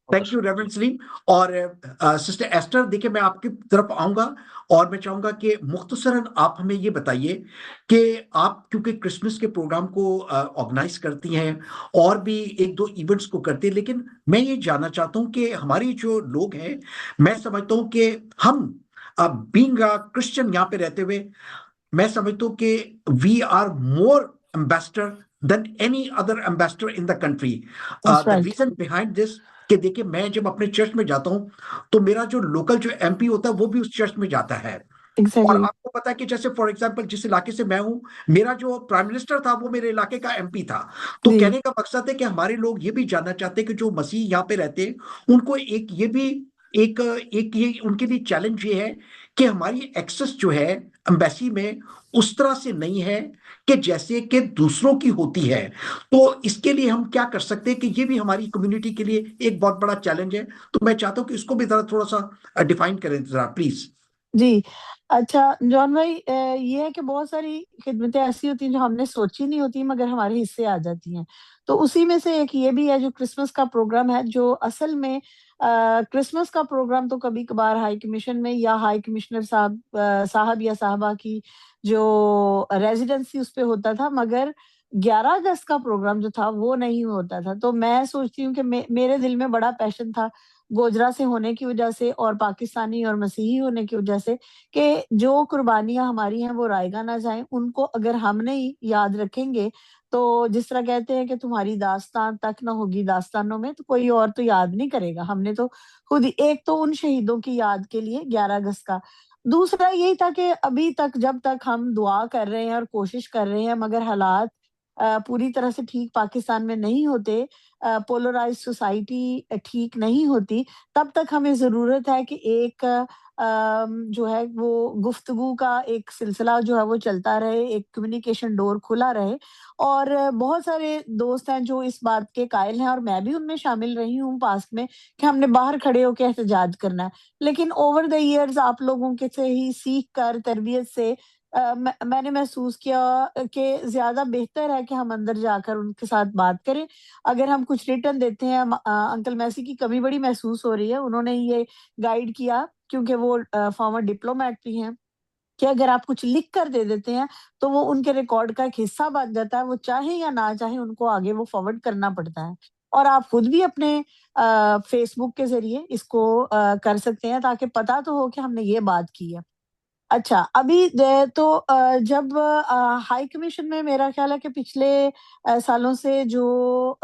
Thank you reverend Salim. और सिस्टर एस्टर, देखिए मैं आपकी तरफ आऊंगा और मैं चाहूंगा कि मुख्तसरन आप हमें ये बताइए कि आप क्योंकि क्रिसमस के प्रोग्राम को ऑर्गेनाइज करती हैं और भी एक दो इवेंट्स को करती हैं, लेकिन मैं ये जानना चाहता हूं कि हमारी जो लोग हैं, मैं समझता हूं कि हम बीइंग क्रिश्चियन यहाँ पे रहते हुए, मैं समझता हूं कि we are more ambassador than any other ambassador in the country. That's the right. Reason behind this कि देखिए, मैं जब अपने चर्च में जाता हूं तो मेरा जो लोकल जो एमपी होता है वो भी उस चर्च में जाता है। और Exactly. आपको पता है कि जैसे फॉर एग्जांपल जिस इलाके से मैं हूं, मेरा जो प्राइम मिनिस्टर था वो मेरे इलाके का एमपी था। तो जी कहने का मकसद है कि हमारे लोग ये भी जानना चाहते हैं कि जो मसीह यहाँ पे रहते हैं उनको एक ये भी एक ये उनके लिए चैलेंज ये है कि हमारी एक्सेस जो है एम्बेसी में उस तरह से नहीं है कि जैसे कि दूसरों की होती है। तो इसके लिए हम क्या कर सकते हैं कि ये भी हमारी कम्युनिटी के लिए एक बहुत बड़ा चैलेंज है। तो मैं चाहता हूं कि इसको भी जरा थोड़ा सा डिफाइन करें जरा प्लीज। जी। अच्छा जॉन भाई, ये है कि बहुत सारी खिदमतें ऐसी होती हैं जो हमने सोची नहीं होती मगर हमारे हिस्से आ जाती हैं। तो उसी में से एक ये भी है जो क्रिसमस का प्रोग्राम है, जो असल में क्रिसमस का प्रोग्राम तो कभी-कभार हाई कमीशन में या हाई कमिश्नर साहब या साहबा की जो रेज़िडेंसी उस पे होता था, मगर 11 अगस्त का प्रोग्राम जो था वो नहीं होता था। तो मैं सोचती हूँ कि मेरे दिल में बड़ा पैशन था गोजरा से होने की वजह से और पाकिस्तानी और मसीही होने की वजह से, कि जो कुर्बानियाँ हमारी हैं वो रायगा ना जाएँ। उनको अगर हम नहीं याद रखेंगे, तो जिस तरह कहते हैं कि तुम्हारी दास्तान तक ना होगी दास्तानों में, तो कोई और तो याद नहीं करेगा। हमने तो खुद ही एक तो उन शहीदों की याद के लिए 11 अगस्त का। दूसरा यही था कि अभी तक जब तक हम दुआ कर रहे हैं और कोशिश कर रहे हैं मगर हालात पूरी तरह से ठीक पाकिस्तान में नहीं होते, पोलराइज्ड सोसाइटी ठीक नहीं होती, तब तक हमें ज़रूरत है कि एक जो है वो गुफ्तगू का एक सिलसिला जो है वो चलता रहे, एक कम्युनिकेशन डोर खुला रहे। और बहुत सारे दोस्त हैं जो इस बात के कायल हैं और मैं भी उनमें शामिल रही हूँ पास्ट में, कि हमने बाहर खड़े होके एहतजाज करना है। लेकिन ओवर द ईयर्स आप लोगों के से ही सीख कर तरबियत से मैंने महसूस किया कि ज़्यादा बेहतर है कि हम अंदर जाकर उनके साथ बात करें। अगर हम कुछ रिटर्न देते हैं, अंकल मैसी की कमी बड़ी महसूस हो रही है। उन्होंने ये गाइड किया क्योंकि वो फॉर्मर डिप्लोमेट भी हैं, कि अगर आप कुछ लिख कर दे देते हैं, तो वो उनके रिकॉर्ड का एक हिस्सा बन जाता है। वो चाहे या ना चाहे उनको आगे वो फॉरवर्ड करना पड़ता है। और आप खुद भी अपने फेसबुक के ज़रिए इसको कर सकते हैं ताकि पता तो हो कि हमने ये बात की है। अच्छा, अभी तो जब हाई कमीशन में मेरा ख़्याल है कि पिछले सालों से जो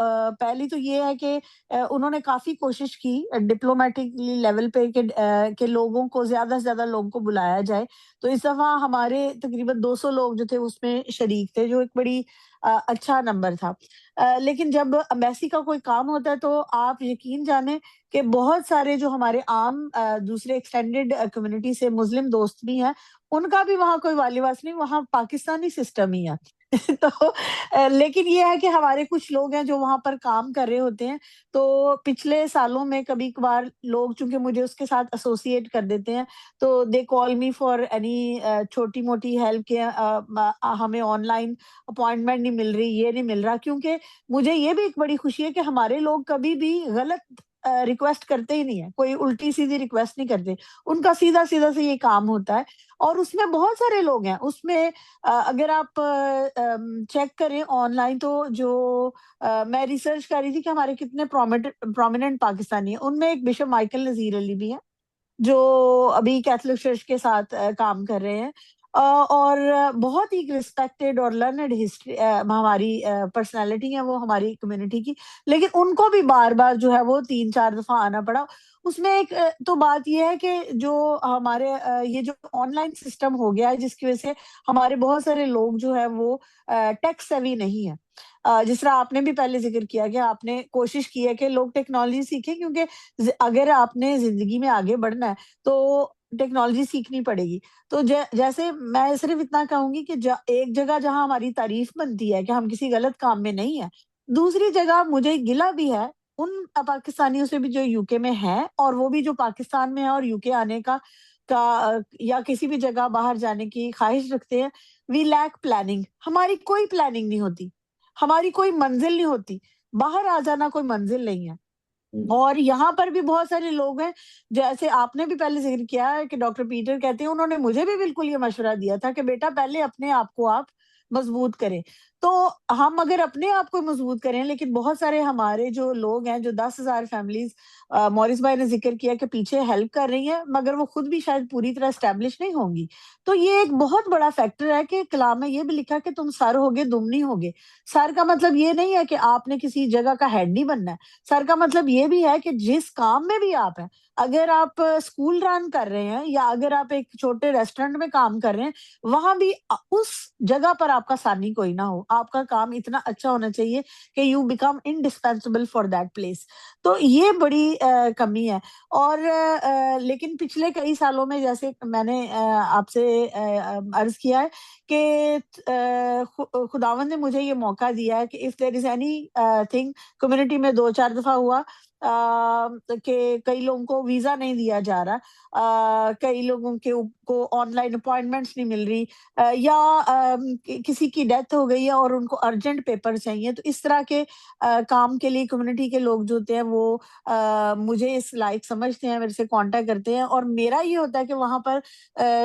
पहली तो ये है कि उन्होंने काफ़ी कोशिश की डिप्लोमैटिकली लेवल पे कि लोगों को ज़्यादा से ज़्यादा लोगों को बुलाया जाए। तो इस दफ़ा हमारे तकरीबन 200 लोग जो थे उसमें शरीक थे, जो एक बड़ी अच्छा नंबर था। लेकिन जब एम्बेसी का कोई काम होता है तो आप यकीन जानें कि बहुत सारे जो हमारे आम दूसरे एक्सटेंडेड कम्युनिटी से मुस्लिम दोस्त भी हैं, उनका भी वहाँ कोई वालीवास नहीं, वहाँ पाकिस्तानी सिस्टम ही है। तो लेकिन ये है कि हमारे कुछ लोग हैं जो वहाँ पर काम कर रहे होते हैं, तो पिछले सालों में कभी-कभार लोग चूँकि मुझे उसके साथ एसोसिएट कर देते हैं, तो they call me for any छोटी-मोटी हेल्प के हमें ऑनलाइन अपॉइंटमेंट नहीं मिल रही, ये नहीं मिल रहा, क्योंकि मुझे ये भी एक बड़ी खुशी है कि हमारे लोग कभी भी गलत रिक्वेस्ट करते ही नहीं है, कोई उल्टी-सीधी रिक्वेस्ट नहीं करते। उनका सीधा-सीधा से ये काम होता है और उसमें बहुत सारे लोग हैं। उसमें अगर आप चेक करें ऑनलाइन, तो जो मैं रिसर्च कर रही थी कि हमारे कितने प्रोमिनेंट पाकिस्तानी हैं, उनमें एक बिशप माइकल नज़ीर अली भी हैं, जो अभी कैथोलिक चर्च के साथ काम कर रहे हैं। और बहुत ही रिस्पेक्टेड और लर्नड हिस्ट्री हमारी पर्सनैलिटी है वो हमारी कम्युनिटी की। लेकिन उनको भी बार-बार जो है वो 3-4 दफ़ा आना पड़ा। उसमें एक तो बात ये है कि जो हमारे ये जो ऑनलाइन सिस्टम हो गया है, जिसकी वज़ह से हमारे बहुत सारे लोग जो है वो टेक सेवी नहीं है। जिस तरह आपने भी पहले ज़िक्र किया कि आपने कोशिश की है कि लोग टेक्नोलॉजी सीखें, क्योंकि अगर आपने ज़िंदगी में आगे बढ़ना है, तो टेक्नोलॉजी सीखनी पड़ेगी। तो जैसे मैं सिर्फ़ इतना कहूँगी कि एक जगह जहाँ हमारी तारीफ़ बनती है कि हम किसी गलत काम में नहीं हैं, दूसरी जगह मुझे गिला भी है उन पाकिस्तानियों से भी जो यूके में हैं, और वो भी जो पाकिस्तान में हैं और यूके आने या किसी भी जगह बाहर जाने की ख़्वाहिश रखते हैं। वी लैक प्लानिंग, हमारी कोई प्लानिंग नहीं होती, हमारी कोई मंज़िल नहीं होती, बाहर आ जाना कोई मंज़िल नहीं है। और यहाँ पर भी बहुत सारे लोग हैं, जैसे आपने भी पहले ज़िक्र किया है कि डॉक्टर पीटर कहते हैं, उन्होंने मुझे भी बिल्कुल ये मशवरा दिया था कि बेटा पहले अपने आप को आप मज़बूत करें। तो हम अगर अपने आप को मज़बूत करें, लेकिन बहुत सारे हमारे जो लोग हैं, जो 10,000 फैमिलीज़ मॉरिस भाई ने ज़िक्र किया कि पीछे हेल्प कर रही हैं, मगर वो खुद भी शायद पूरी तरह एस्टेब्लिश नहीं होंगी। तो ये एक बहुत बड़ा फैक्टर है कि कलाम में ये भी लिखा कि तुम सर होगे, दुम नहीं होगे। सर का मतलब ये नहीं है कि आपने किसी जगह का हेड नहीं बनना है। सर का मतलब ये भी है कि जिस काम में भी आप हैं, अगर आप स्कूल रन कर रहे हैं या अगर आप एक छोटे रेस्टोरेंट में काम कर रहे हैं, वहाँ भी उस जगह पर आपका सानी कोई ना हो। आपका काम इतना अच्छा होना चाहिए कि you become indispensable for that place. तो ये बड़ी कमी है। और लेकिन पिछले कई सालों में, जैसे मैंने आपसे अर्ज़ किया है कि खुदावंद ने मुझे ये मौका दिया है कि if there is anything, community में 2-4 दफ़ा हुआ कि कई लोगों को वीज़ा नहीं दिया जा रहा, कई लोगों को ऑनलाइन अपॉइंटमेंट्स नहीं मिल रही, या किसी की डेथ हो गई है और उनको अर्जेंट पेपर चाहिए। तो इस तरह के काम के लिए कम्युनिटी के लोग जो होते हैं वो मुझे इस लायक समझते हैं, मेरे से कांटेक्ट करते हैं, और मेरा ये होता है कि वहाँ पर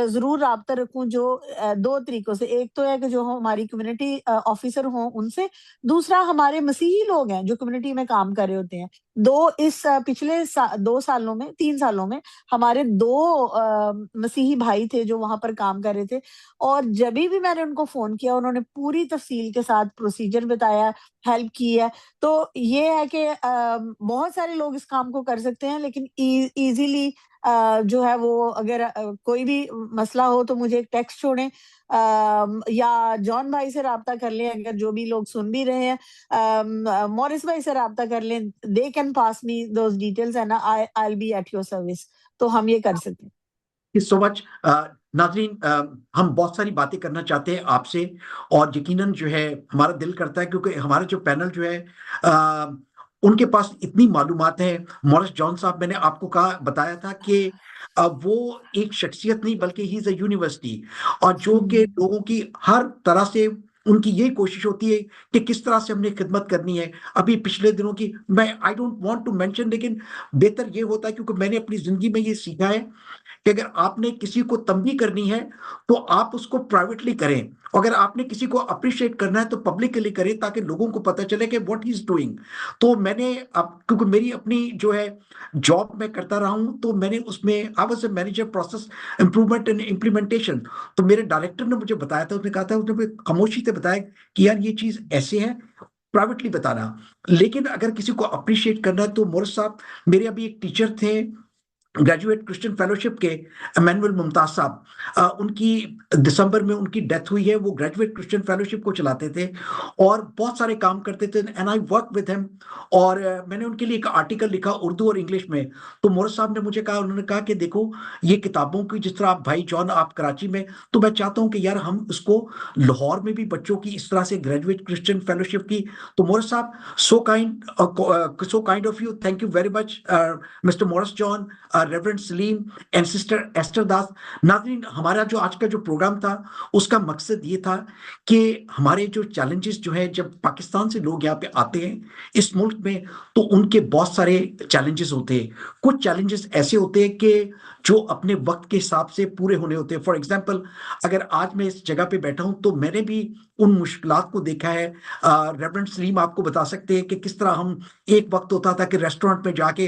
ज़रूर राब्ता रखूँ, जो 2 तरीकों से। एक तो है कि जो हमारी कम्युनिटी ऑफिसर हों उनसे, दूसरा हमारे मसीही लोग हैं जो कम्युनिटी में काम कर रहे होते हैं। 2 इस पिछले 2 सालों में, 3 सालों में हमारे 2 मसीही भाई थे जो वहाँ पर काम कर रहे थे, और जभी भी मैंने उनको फ़ोन किया, उन्होंने पूरी तफ़सील के साथ प्रोसीजर बताया, हेल्प की है। तो ये है कि बहुत सारे लोग इस काम को कर सकते हैं, लेकिन ईज़िली जो है वो, अगर कोई भी मसला हो तो मुझे एक टेक्स्ट छोड़ें, या जॉन भाई से राब्ता कर लें, अगर जो भी लोग सुन भी रहे हैं, मॉरिस भाई से राब्ता कर लें, they can pass me those details and I will be at your service. तो हम ये कर सकते हैं। Thank you so much. नाज़रीन, हम बहुत सारी बातें करना चाहते हैं आपसे, और यकीनन जो है हमारा दिल करता है, क्योंकि हमारा जो पैनल जो है उनके पास इतनी मालूमात है। मॉरिस जॉन साहब, मैंने आपको बताया था कि वो एक शख्सियत नहीं बल्कि ही इज़ अ यूनिवर्सिटी, और जो कि लोगों की हर तरह से उनकी यही कोशिश होती है कि किस तरह से हमने खिदमत करनी है। अभी पिछले दिनों की, मैं I don't want to mention, लेकिन बेहतर ये होता है, क्योंकि मैंने अपनी ज़िंदगी में ये सीखा है कि अगर आपने किसी को तंबीह करनी है तो आप उसको प्राइवेटली करें, अगर आपने किसी को अप्रिशिएट करना है तो पब्लिकली करें, ताकि लोगों को पता चले कि व्हाट ही इज डूइंग। तो मैंने अब, क्योंकि मेरी अपनी जो है जॉब मैं करता रहा हूं, तो मैंने उसमें I was a manager process improvement and implementation. तो मेरे डायरेक्टर ने मुझे बताया था, उसने कहा था, उसने मुझे खामोशी से बताया कि यार ये चीज ऐसे है, प्राइवेटली बताना। लेकिन अगर किसी को अप्रिशिएट करना है तो मोर साहब, मेरे अभी एक टीचर थे ग्रेजुएट क्रिश्चियन फेलोशिप के एमेनुअल मुमताज साहब, उनकी दिसंबर में उनकी डेथ हुई है। वो ग्रेजुएट क्रिश्चियन फेलोशिप को चलाते थे और बहुत सारे काम करते थे, and I work with him. और मैंने उनके लिए एक आर्टिकल लिखा उर्दू और इंग्लिश में। तो मोरस साहब ने मुझे कहा, उन्होंने कहा कि देखो ये किताबों की, जिस तरह आप भाई जॉन आप कराची में, तो मैं चाहता हूं कि यार हम इसको लाहौर में भी बच्चों की इस तरह से ग्रेजुएट क्रिश्चियन फेलोशिप की। तो मोरस साहब, so kind of you, thank you very much mister Morris John, reverend Saleem and sister Esther Das. नाज़रीन, हमारा जो आज का जो प्रोग्राम था उसका मकसद ये था कि हमारे जो चैलेंजेस जो है, जब पाकिस्तान से लोग यहाँ पे आते हैं इस मुल्क में, तो उनके बहुत सारे चैलेंजेस होते हैं। कुछ चैलेंजेस ऐसे होते हैं कि जो अपने वक्त के हिसाब से पूरे होने होते हैं। फॉर एग्जाम्पल, अगर आज मैं इस जगह पे बैठा हूं तो मैंने भी उन मुश्किलात को देखा है। रेवरेंड सलीम आपको बता सकते हैं कि किस तरह हम, एक वक्त होता था कि रेस्टोरेंट में जाके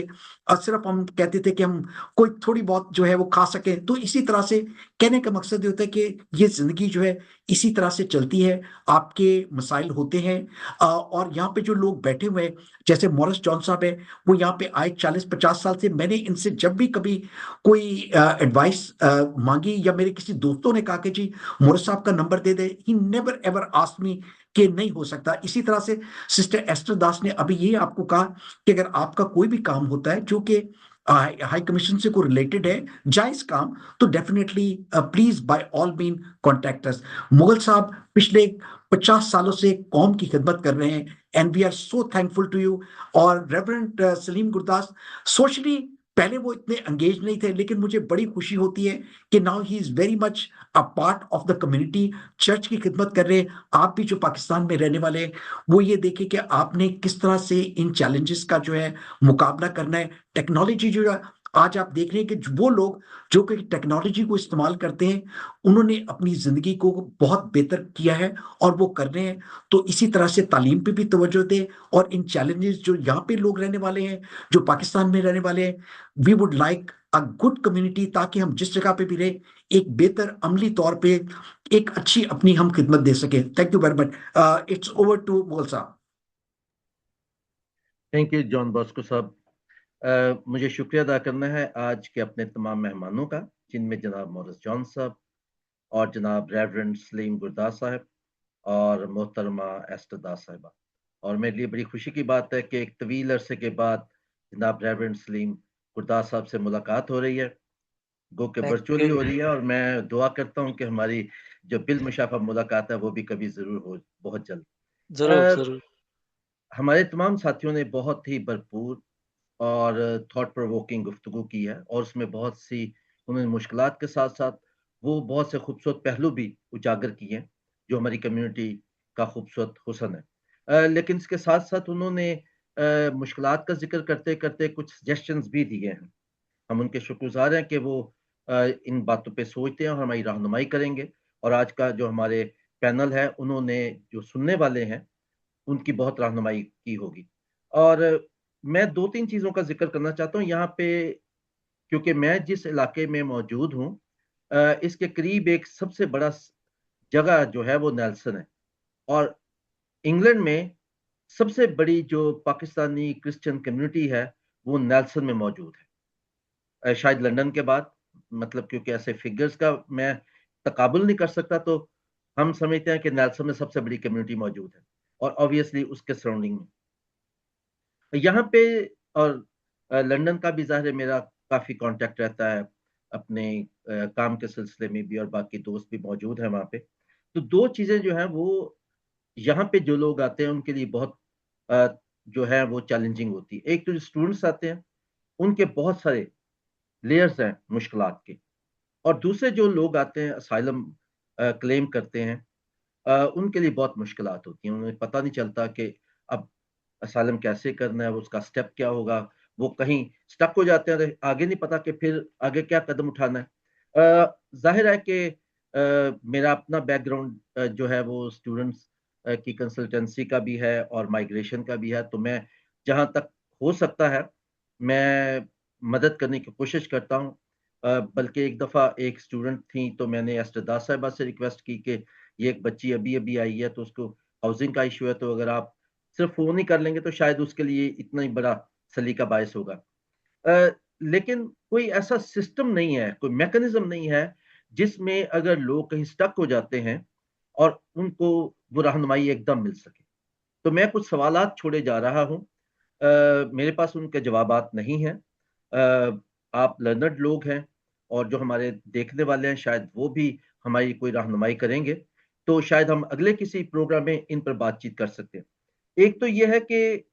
सिर्फ हम कहते थे कि हम कोई थोड़ी बहुत जो है वो खा सके। तो इसी तरह से कहने का मकसद ये होता है कि ये जिंदगी जो है इसी तरह से चलती है, आपके मसाइल होते हैं। और यहाँ पे जो लोग बैठे हुए हैं, जैसे मोरस जॉन साहब है, वो यहाँ पे आए 40-50 साल से। मैंने इनसे जब भी कभी कोई एडवाइस मांगी या मेरे किसी दोस्तों ने कहा कि जी मोरस साहब का number they they, he never ever asked me कि नहीं हो सकता। इसी तरह से सिस्टर एस्टर दास ने अभी ये आपको कहा कि अगर आपका कोई भी काम होता है जो कि हाई कमीशन से को रिलेटेड है, जायज काम, तो definitely please by all mean contact us. Mughal साहब पिछले 50 सालों से कौम की खिदमत कर रहे हैं, and we are so thankful to you. और रेवरेंड सलीम गुरदास, सोशली पहले वो इतने एंगेज नहीं थे, लेकिन मुझे बड़ी खुशी होती है कि now he is very much a part of the community, church की खिदमत कर रहे हैं। आप भी जो पाकिस्तान में रहने वाले हैं, वो ये देखें कि आपने किस तरह से इन चैलेंजेस का जो है मुकाबला करना है। टेक्नोलॉजी जो है, आज आप देख रहे हैं कि वो लोग जो कि टेक्नोलॉजी को इस्तेमाल करते हैं, उन्होंने अपनी जिंदगी को बहुत बेहतर किया है और वो कर रहे हैं। तो इसी तरह से तालीम पे भी तवज्जो दें, और इन चैलेंजेस जो यहाँ पे लोग रहने वाले हैं, जो पाकिस्तान में रहने वाले हैं, we would like a good community, ताकि हम जिस जगह पे भी रहे एक बेहतर अमली तौर पे एक अच्छी अपनी हम खिदमत दे सके। Thank you very much. It's over to Mughal साहब। थैंक यू जॉन बॉस्को साहब। मुझे शुक्रिया अदा करना है आज के अपने तमाम मेहमानों का, जिनमें जनाब मोरस जॉन साहब और जनाब रेवरेंड सलीम गुरदास साहब और मोहतरमा एस्टर दास साहिबा। और मेरे लिए बड़ी खुशी की बात है कि एक तवील अरसे के बाद जनाब रेवरेंड सलीम गुरदास साहब से मुलाकात हो रही है, गो के वर्चुअली हो रही है। और मैं दुआ करता हूं कि हमारी जो बिल मुशाफा मुलाकात है वो भी कभी जरूर हो, बहुत जल्द। जरूर। हमारे तमाम साथियों ने बहुत ही भरपूर और थॉट प्रोवोकिंग गुफ्तगू की है, और उसमें बहुत सी उन्होंने मुश्किलात के साथ साथ वो बहुत से खूबसूरत पहलू भी उजागर किए हैं जो हमारी कम्युनिटी का खूबसूरत हुस्न है। लेकिन इसके साथ साथ उन्होंने मुश्किलात का जिक्र करते करते कुछ सजेशंस भी दिए हैं। हम उनके शुक्रगुजार हैं कि वो इन बातों पे सोचते हैं और हमारी रहनुमाई करेंगे। और आज का जो हमारे पैनल है, उन्होंने जो सुनने वाले हैं उनकी बहुत रहनुमाई की होगी। और मैं 2-3 चीज़ों का ज़िक्र करना चाहता हूँ यहाँ पे, क्योंकि मैं जिस इलाके में मौजूद हूँ इसके करीब एक सबसे बड़ा जगह जो है वो नेल्सन है। और इंग्लैंड में सबसे बड़ी जो पाकिस्तानी क्रिश्चियन कम्युनिटी है वो नेल्सन में मौजूद है, शायद लंदन के बाद। मतलब क्योंकि ऐसे फिगर्स का मैं तकाबुल नहीं कर सकता, तो हम समझते हैं कि नेल्सन में सबसे बड़ी कम्युनिटी मौजूद है, और ऑब्वियसली उसके सराउंडिंग में यहाँ पे। और लंदन का भी ज़ाहिर है मेरा काफ़ी कांटेक्ट रहता है, अपने काम के सिलसिले में भी, और बाकी दोस्त भी मौजूद हैं वहाँ पे। तो 2 चीज़ें जो हैं वो यहाँ पे जो लोग आते हैं उनके लिए बहुत अ, जो है वो चैलेंजिंग होती है। एक तो जो स्टूडेंट्स आते हैं उनके बहुत सारे लेयर्स हैं मुश्किलात के, और दूसरे जो लोग आते हैं असाइलम क्लेम करते हैं, उनके लिए बहुत मुश्किलात होती हैं। उन्हें पता नहीं चलता कि अब असाइलम कैसे करना है, उसका स्टेप क्या होगा। वो कहीं स्टक हो जाते हैं, तो आगे नहीं पता कि फिर आगे क्या कदम उठाना है। जाहिर है कि मेरा अपना बैकग्राउंड जो है वो स्टूडेंट्स की कंसल्टेंसी का भी है और माइग्रेशन का भी है, तो मैं जहाँ तक हो सकता है मैं मदद करने की कोशिश करता हूँ। बल्कि एक दफ़ा एक स्टूडेंट थी, तो मैंने एस्टर दास साहिबा से रिक्वेस्ट की कि ये एक बच्ची अभी अभी आई है, तो उसको हाउसिंग का इशू है, तो अगर आप सिर्फ फोन ही कर लेंगे तो शायद उसके लिए इतना ही बड़ा सलीका बायस होगा। लेकिन कोई ऐसा सिस्टम नहीं है, कोई मैकेनिज्म नहीं है जिसमें अगर लोग कहीं स्टक हो जाते हैं और उनको वो रहनुमाई एकदम मिल सके। तो मैं कुछ सवालात छोड़े जा रहा हूं, मेरे पास उनके जवाबात नहीं हैं। आप लर्नर्ड लोग हैं और जो हमारे देखने वाले हैं शायद वो भी हमारी कोई रहनुमाई करेंगे, तो शायद हम अगले किसी प्रोग्राम में इन पर बातचीत कर सकते हैं। एक तो ये है कि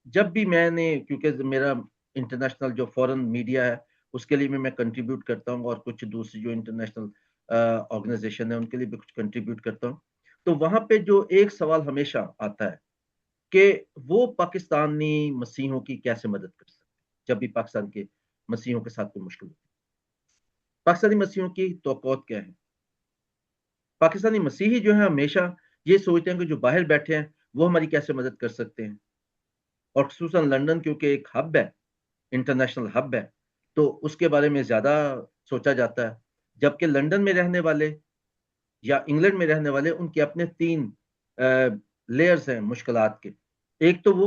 जब भी मैंने, क्योंकि मेरा इंटरनेशनल जो फॉरेन मीडिया है उसके लिए मैं कंट्रीब्यूट करता हूँ और कुछ दूसरी जो इंटरनेशनल ऑर्गेनाइजेशन है उनके लिए भी कुछ कंट्रीब्यूट करता हूँ, तो वहां पे जो एक सवाल हमेशा आता है कि वो पाकिस्तानी मसीहों की कैसे मदद कर सकते हैं जब भी पाकिस्तान के मसीहों के साथ कोई मुश्किल होती है। पाकिस्तानी मसीहों की तौक़ुआत क्या है? पाकिस्तानी मसीही जो है हमेशा ये सोचते हैं कि जो बाहर बैठे हैं वो हमारी कैसे मदद कर सकते हैं, और खुसूसन लंदन क्योंकि एक हब है, इंटरनेशनल हब है, तो उसके बारे में ज़्यादा सोचा जाता है। जबकि लंदन में रहने वाले या इंग्लैंड में रहने वाले उनके अपने 3 लेयर्स हैं मुश्किलात के। एक तो वो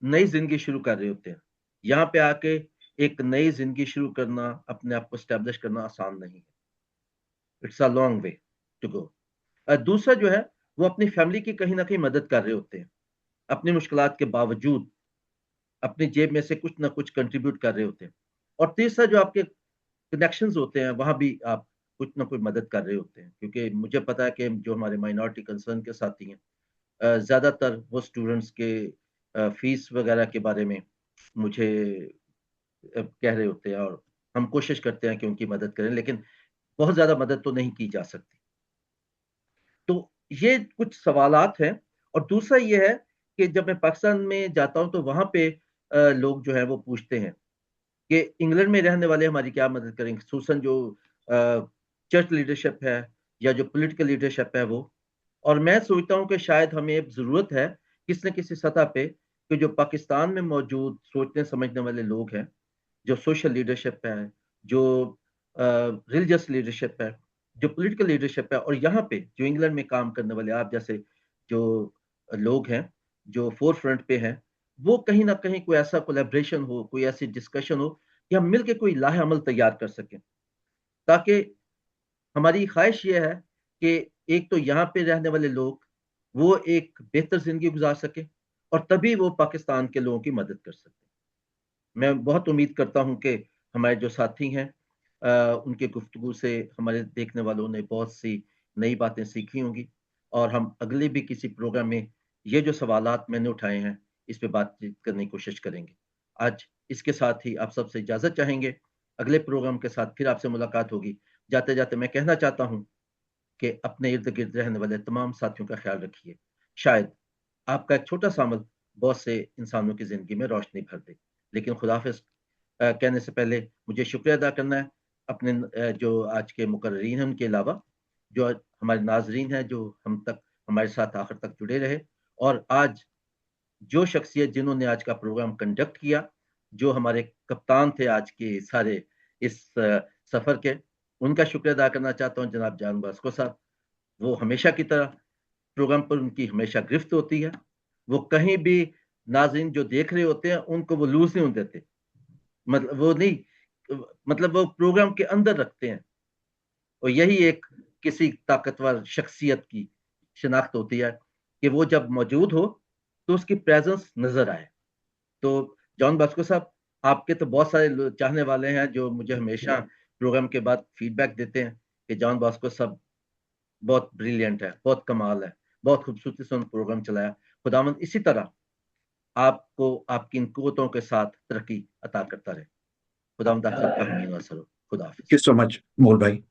नई ज़िंदगी शुरू कर रहे होते हैं। यहाँ पे आके एक नई ज़िंदगी शुरू करना, अपने आप को एस्टेब्लिश करना आसान नहीं है। It's a long way to go. दूसरा जो है वो अपनी फैमिली की कहीं न कहीं मदद कर रहे होते हैं। अपनी मुश्किलात के बावजूद अपनी जेब में से कुछ ना कुछ कंट्रीब्यूट कर रहे होते हैं। और तीसरा जो आपके कनेक्शंस होते हैं वहाँ भी आप कुछ ना कुछ मदद कर रहे होते हैं, क्योंकि मुझे पता है कि जो हमारे माइनॉरिटी कंसर्न के साथी हैं, ज़्यादातर वो स्टूडेंट्स के फीस वगैरह के बारे में मुझे कह रहे होते हैं और हम कोशिश करते हैं कि उनकी मदद करें, लेकिन बहुत ज़्यादा मदद तो नहीं की जा सकती। तो ये कुछ सवालात हैं। और दूसरा ये है कि जब मैं पाकिस्तान में जाता हूँ तो वहाँ पे लोग जो हैं वो पूछते हैं कि इंग्लैंड में रहने वाले हमारी क्या मदद करेंगे, खसूसन जो चर्च लीडरशिप है या जो पॉलिटिकल लीडरशिप है वो। और मैं सोचता हूँ कि शायद हमें अब ज़रूरत है किसी न किसी सतह पे कि जो पाकिस्तान में मौजूद सोचने समझने वाले लोग हैं, जो सोशल लीडरशिप है, जो रिलीजियस लीडरशिप है, जो पॉलिटिकल लीडरशिप है, और यहाँ पे जो इंग्लैंड में काम करने वाले आप जैसे जो लोग हैं, जो फोर फ्रंट पे हैं, वो कहीं न कहीं कोई ऐसा कोलैबोरेशन हो, कोई ऐसी डिस्कशन हो कि हम मिलके कोई लाहे अमल तैयार कर सकें। ताकि हमारी ख्वाहिश ये है कि एक तो यहाँ पे रहने वाले लोग, वो एक बेहतर ज़िंदगी गुज़ार सकें और तभी वो पाकिस्तान के लोगों की मदद कर सकें। मैं बहुत उम्मीद करता हूँ कि हमारे जो साथी हैं उनके गुफ्तगू से हमारे देखने वालों ने बहुत सी नई बातें सीखी होंगी, और हम अगले भी किसी प्रोग्राम में ये जो सवालात मैंने उठाए हैं इस पे बातचीत करने की कोशिश करेंगे। आज इसके साथ ही आप सबसे इजाज़त चाहेंगे। अगले प्रोग्राम के साथ फिर आपसे मुलाकात होगी। जाते-जाते मैं कहना चाहता हूँ कि अपने इर्द-गिर्द रहने वाले तमाम साथियों का ख्याल रखिए। शायद आपका एक छोटा-सा अमल बहुत से इंसानों की ज़िंदगी में रोशनी भर दे। लेकिन खुदा हाफ़िज़ कहने से पहले मुझे शुक्रिया अदा करना है अपने जो आज के मुकर्रीन हैं उनके अलावा, जो आज हमारे नाज़रीन हैं, जो हम तक हमारे साथ आखिर तक जुड़े रहे, और आज जो शख्सियत जिन्होंने आज का प्रोग्राम कंडक्ट किया, जो हमारे कप्तान थे आज के सारे इस सफ़र के, उनका शुक्रिया अदा करना चाहता हूँ जनाब जान बास्को साहब। वो हमेशा की तरह प्रोग्राम पर उनकी हमेशा गिरफ्त होती है। वो कहीं भी नाज़रीन जो देख रहे होते हैं उनको वो लूज़ नहीं होने देते। मतलब वो नहीं, मतलब वो प्रोग्राम के अंदर रखते हैं, और यही एक किसी ताकतवर शख्सियत की शिनाख्त होती है कि वो जब मौजूद हो तो उसकी प्रेज़ेंस नज़र आए। तो जॉन बॉस्को साहब, आपके तो बहुत सारे चाहने वाले हैं जो मुझे हमेशा प्रोग्राम के बाद फीडबैक देते हैं कि जॉन बॉस्को साहब बहुत ब्रिलियंट है, बहुत कमाल है, बहुत खूबसूरती से उन्होंने प्रोग्राम चलाया। खुदावंद इसी तरह आपको आपकी इन कुव्वतों के साथ तरक्की अता करता रहे। खुदावंद आप सबका हमीद व सलाम। खुदा हाफ़िज़। थैंक यू सो मच मोल भाई।